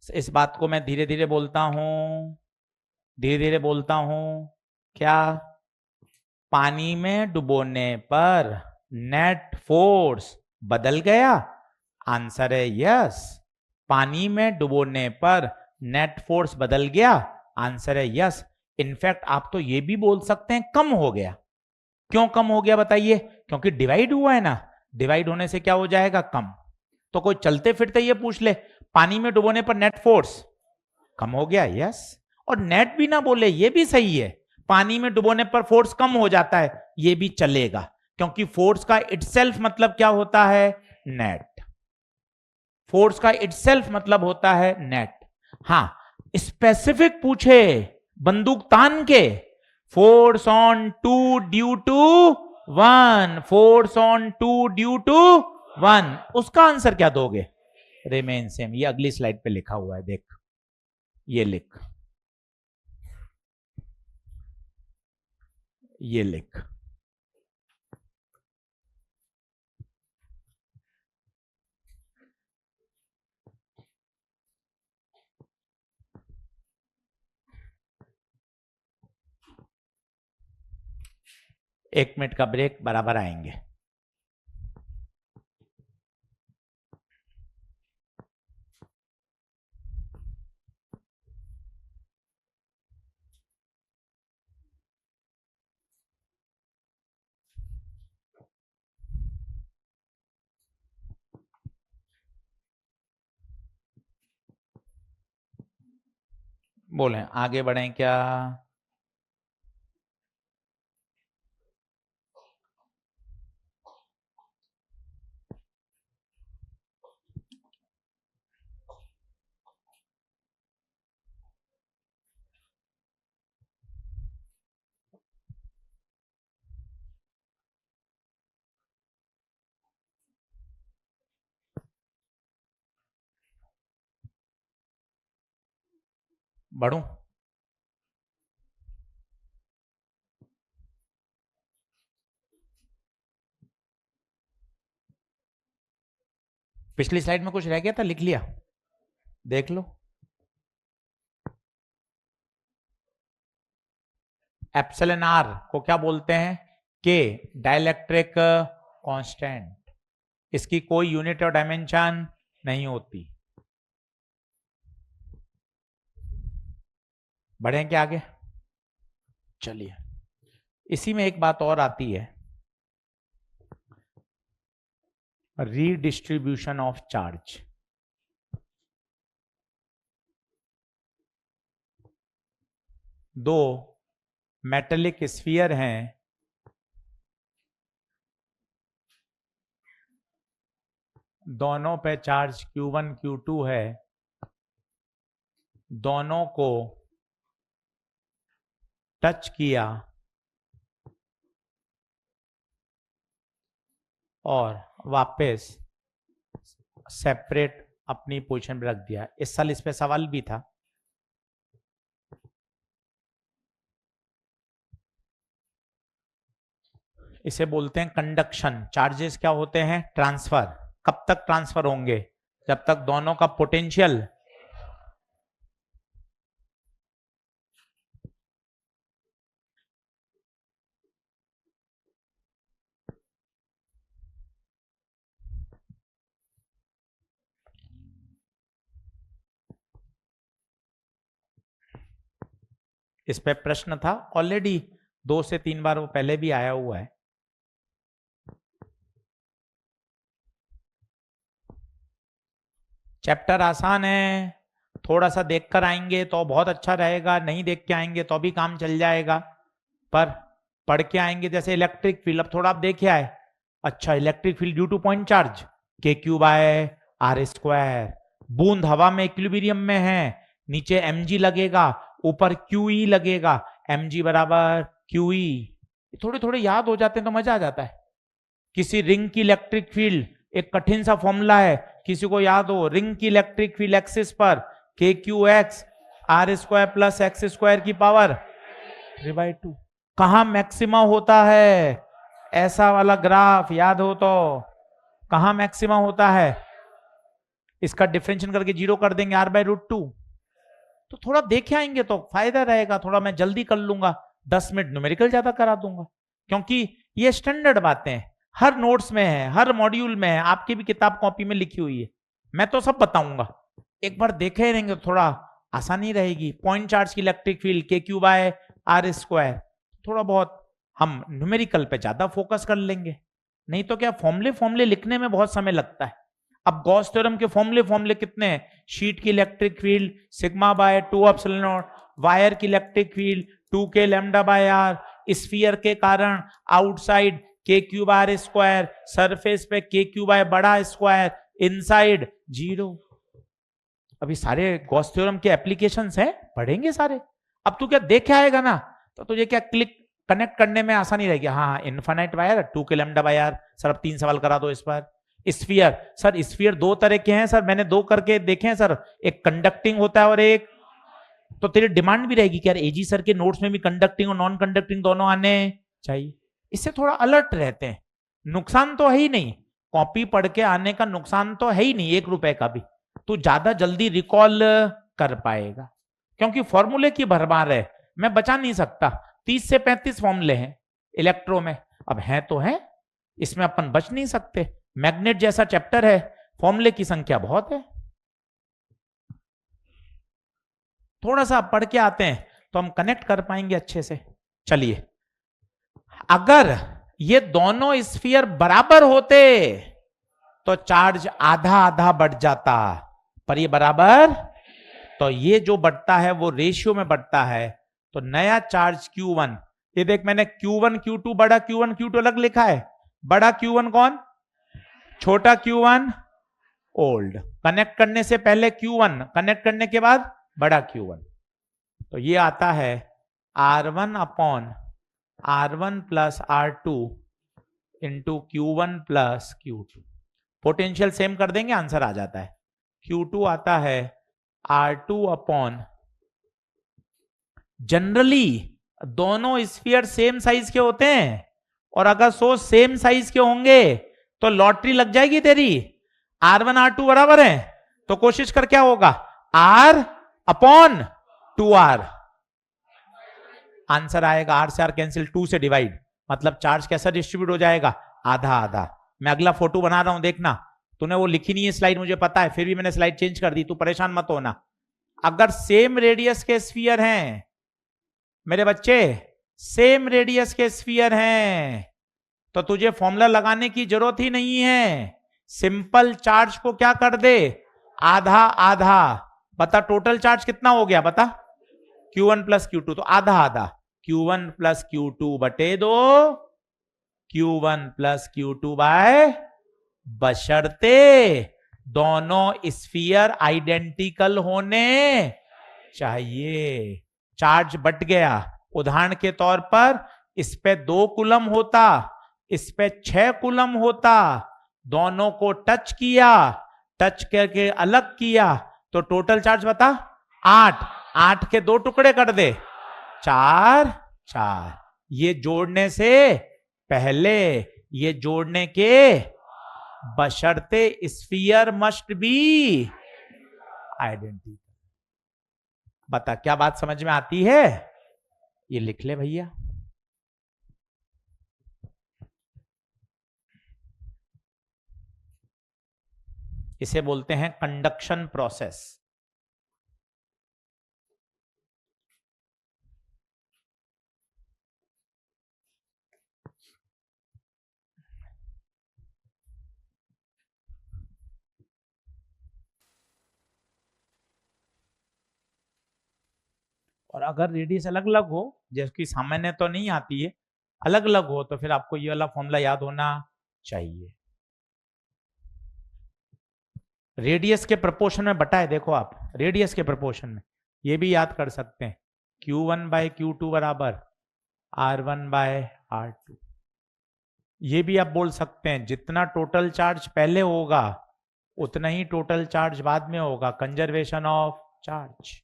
इस बात को मैं धीरे धीरे बोलता हूं, धीरे धीरे बोलता हूं, क्या, पानी में डुबोने पर नेट फोर्स बदल गया, आंसर है यस। पानी में डुबोने पर नेट फोर्स बदल गया, आंसर है यस। इनफैक्ट आप तो ये भी बोल सकते हैं कम हो गया। क्यों कम हो गया बताइए, क्योंकि डिवाइड हुआ है ना, डिवाइड होने से क्या हो जाएगा, कम। तो कोई चलते फिरते ये पूछ ले पानी में डुबोने पर नेट फोर्स कम हो गया, यस। और नेट भी ना बोले ये भी सही है, पानी में डुबोने पर फोर्स कम हो जाता है, ये भी चलेगा, क्योंकि फोर्स का इटसेल्फ मतलब क्या होता है, नेट। फोर्स का इटसेल्फ मतलब होता है नेट। हां, स्पेसिफिक पूछे बंदूक तान के, force on 2 due to 1, force on 2 due to 1, उसका आंसर क्या दोगे, रिमेन सेम। ये अगली स्लाइड पे लिखा हुआ है, देख ये लिख, ये लिख, 1 मिनट का ब्रेक, बराबर आएंगे। बोलें आगे बढ़ें क्या? बढ़ूं? पिछली स्लाइड में कुछ रह गया था, लिख लिया, देख लो। एप्सिलॉन आर को क्या बोलते हैं? के, डाइलेक्ट्रिक कांस्टेंट। इसकी कोई यूनिट और डायमेंशन नहीं होती। बढ़ें क्या आगे? चलिए, इसी में एक बात और आती है, रीडिस्ट्रीब्यूशन ऑफ चार्ज। दो मेटेलिक स्फीयर हैं, दोनों पे चार्ज Q1 Q2 है, दोनों को टच किया और वापस सेपरेट अपनी पोजीशन पे रख दिया। इस साल इस पे सवाल भी था। इसे बोलते हैं कंडक्शन। चार्जेस क्या होते हैं? ट्रांसफर। कब तक ट्रांसफर होंगे? जब तक दोनों का पोटेंशियल इस पे प्रश्न था ऑलरेडी, 2 से 3 बार वो पहले भी आया हुआ है। चैप्टर आसान है, थोड़ा सा देखकर आएंगे तो बहुत अच्छा रहेगा, नहीं देख के आएंगे तो भी काम चल जाएगा, पर पढ़ के आएंगे। जैसे इलेक्ट्रिक फील्ड, अब थोड़ा आप देखे आए, अच्छा electric field due two point charge k3/r²। बूंद हवा में इक्विलिब्रियम में है, नीचे mg लगेगा, ऊपर QE लगेगा, mg बराबर QE। थोड़े थोड़े याद हो जाते हैं तो मजा आ जाता है। किसी रिंग की इलेक्ट्रिक फील्ड, एक कठिन सा फॉर्मूला है, किसी को याद हो, रिंग की इलेक्ट्रिक फील्ड एक्सिस पर KQX r² प्लस x² की पावर 3/2। कहां मैक्सिमा होता है? ऐसा वाला ग्राफ याद हो तो कहां मैक्सिमा होता है? इसका डिफरेंशिएट करके 0 कर देंगे, r/√2। तो थोड़ा देखे आएंगे तो फायदा रहेगा। थोड़ा मैं जल्दी कर लूंगा, 10 मिनट न्यूमेरिकल ज्यादा करा दूंगा, क्योंकि ये स्टैंडर्ड बातें हर नोट्स में है, हर मॉड्यूल में है, आपकी भी किताब कॉपी में लिखी हुई है। मैं तो सब बताऊंगा, एक बार देखे रहेंगे तो थोड़ा आसानी रहेगी। पॉइंट चार्ज की इलेक्ट्रिक फील्ड KQ/r², थोड़ा बहुत हम न्यूमेरिकल पे ज्यादा फोकस कर लेंगे। नहीं तो क्या, फॉर्मूले लिखने में बहुत समय लगता है। अब गॉस थ्योरम के फॉर्मूले कितने हैं? शीट की इलेक्ट्रिक फील्ड σ/2 ε0, वायर की electric field 2k λ/r, sphere के कारण आउटसाइड KQ/r², सरफेस पे KQ/², इनसाइड 0। अभी सारे गॉस थ्योरम के एप्लीकेशंस हैं, पढ़ेंगे सारे। अब तू क्या देखे आएगा ना, तो तुझे क्या क्लिक कनेक्ट करने में आसानी रहेगी। हाँ, infinite wire 2k λ/r। Sir अब 3 सवाल करा दो इस पर। स्फीयर, सर स्फीयर 2 तरह के हैं सर, मैंने 2 करके देखे हैं सर, एक कंडक्टिंग होता है और एक, तो तेरी डिमांड भी रहेगी कि यार एजी सर के नोट्स में भी कंडक्टिंग और नॉन कंडक्टिंग दोनों आने चाहिए। इससे थोड़ा अलर्ट रहते हैं। नुकसान तो है ही नहीं, कॉपी पढ़ के आने का नुकसान तो है ही नहीं, 1 रुपए का भी। तू ज्यादा जल्दी रिकॉल कर पाएगा, क्योंकि फॉर्मूले की भरमार है, मैं बचा नहीं सकता। 30 से 35 फॉर्मूले हैं, इलेक्ट्रो में। अब है तो है, इसमें अपन बच नहीं सकते। मैग्नेट जैसा चैप्टर है, फॉर्मूले की संख्या बहुत है। थोड़ा सा पढ़ के आते हैं तो हम कनेक्ट कर पाएंगे अच्छे से। चलिए, अगर ये दोनों स्फीयर बराबर होते तो चार्ज आधा आधा बढ़ जाता, पर ये बराबर, तो ये जो बढ़ता है वो रेशियो में बढ़ता है। तो नया चार्ज Q1, ये देख मैंने Q1 Q2 बड़ा Q1 Q2 अलग लिखा है। बड़ा Q1 कौन? छोटा Q1 ओल्ड। कनेक्ट करने से पहले Q1, कनेक्ट करने के बाद बड़ा Q1। तो ये आता है R1 upon R1 plus R2 into Q1 plus Q2। Potential same कर देंगे, आंसर आ जाता है। Q2 आता है R2 अपॉन, जनरली दोनों स्फीयर सेम साइज के होते हैं, और अगर सो सेम साइज के होंगे तो लॉटरी लग जाएगी तेरी। R1 R2 बराबर है तो कोशिश कर, क्या होगा, R अपॉन 2R। आंसर आएगा R से R कैंसिल, 2 से डिवाइड, मतलब चार्ज कैसा डिस्ट्रीब्यूट हो जाएगा, आधा आधा। मैं अगला फोटो बना रहा हूं, देखना। तूने वो लिखी नहीं है स्लाइड, मुझे पता है, फिर भी मैंने स्लाइड चेंज कर दी, तू परेशान मत होना। अगर सेम रेडियस के स्फीयर हैं मेरे बच्चे, सेम रेडियस के स्फीयर हैं, तो तुझे फॉर्मूला लगाने की जरूरत ही नहीं है। सिंपल चार्ज को क्या कर दे, आधा आधा। बता टोटल चार्ज कितना हो गया, बता। Q1 प्लस Q2, तो आधा आधा, Q1 प्लस Q2 बटे 2, Q1 प्लस Q2 बाय, बशर्ते दोनों स्फीयर आइडेंटिकल होने चाहिए। चार्ज बट गया, उदाहरण के तौर पर इस पे 2 कूलम होता, इस पे 6 कूलम होता, दोनों को टच किया, टच करके अलग किया, तो टोटल चार्ज बता 8। 8 के 2 टुकड़े कर दे, 4 4। ये जोड़ने से पहले, ये जोड़ने के बशर्ते स्फीयर मस्ट बी आइडेंटिकल। बता क्या बात समझ में आती है? ये लिख ले भैया। इसे बोलते हैं कंडक्शन प्रोसेस। और अगर रेडियस अलग अलग हो, जैसे सामान्य तो नहीं आती है, अलग अलग हो, तो फिर आपको ये वाला फॉर्मूला याद होना चाहिए। रेडियस के प्रोपोर्शन में बटा है, देखो आप, रेडियस के प्रोपोर्शन में ये भी याद कर सकते हैं। Q1 बाय Q2 बराबर R1 बाय R2। ये भी आप बोल सकते हैं, जितना टोटल चार्ज पहले होगा उतना ही टोटल चार्ज बाद में होगा, कंजर्वेशन ऑफ चार्ज।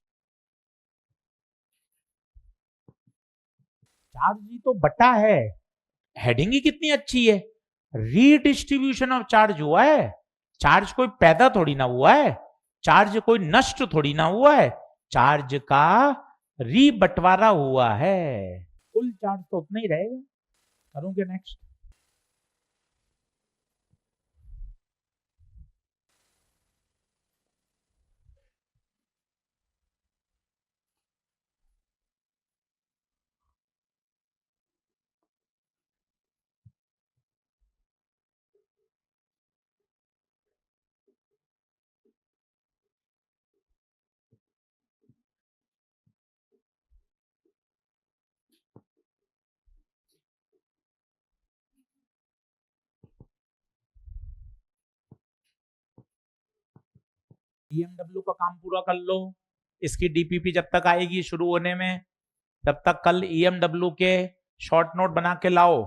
चार्ज ही तो बटा है, हेडिंग ही कितनी अच्छी है, रीडिस्ट्रीब्यूशन ऑफ चार्ज हुआ है। चार्ज कोई पैदा थोड़ी ना हुआ है, चार्ज कोई नष्ट थोड़ी ना हुआ है, चार्ज का रीबंटवारा हुआ है। कुल चार्ज तो उतना ही रहेगा। करूंगे नेक्स्ट। ईएमडब्ल्यू का काम पूरा कर लो, इसकी डीपीपी जब तक आएगी शुरू होने में, तब तक कल ईएमडब्ल्यू के शॉर्ट नोट बना के लाओ।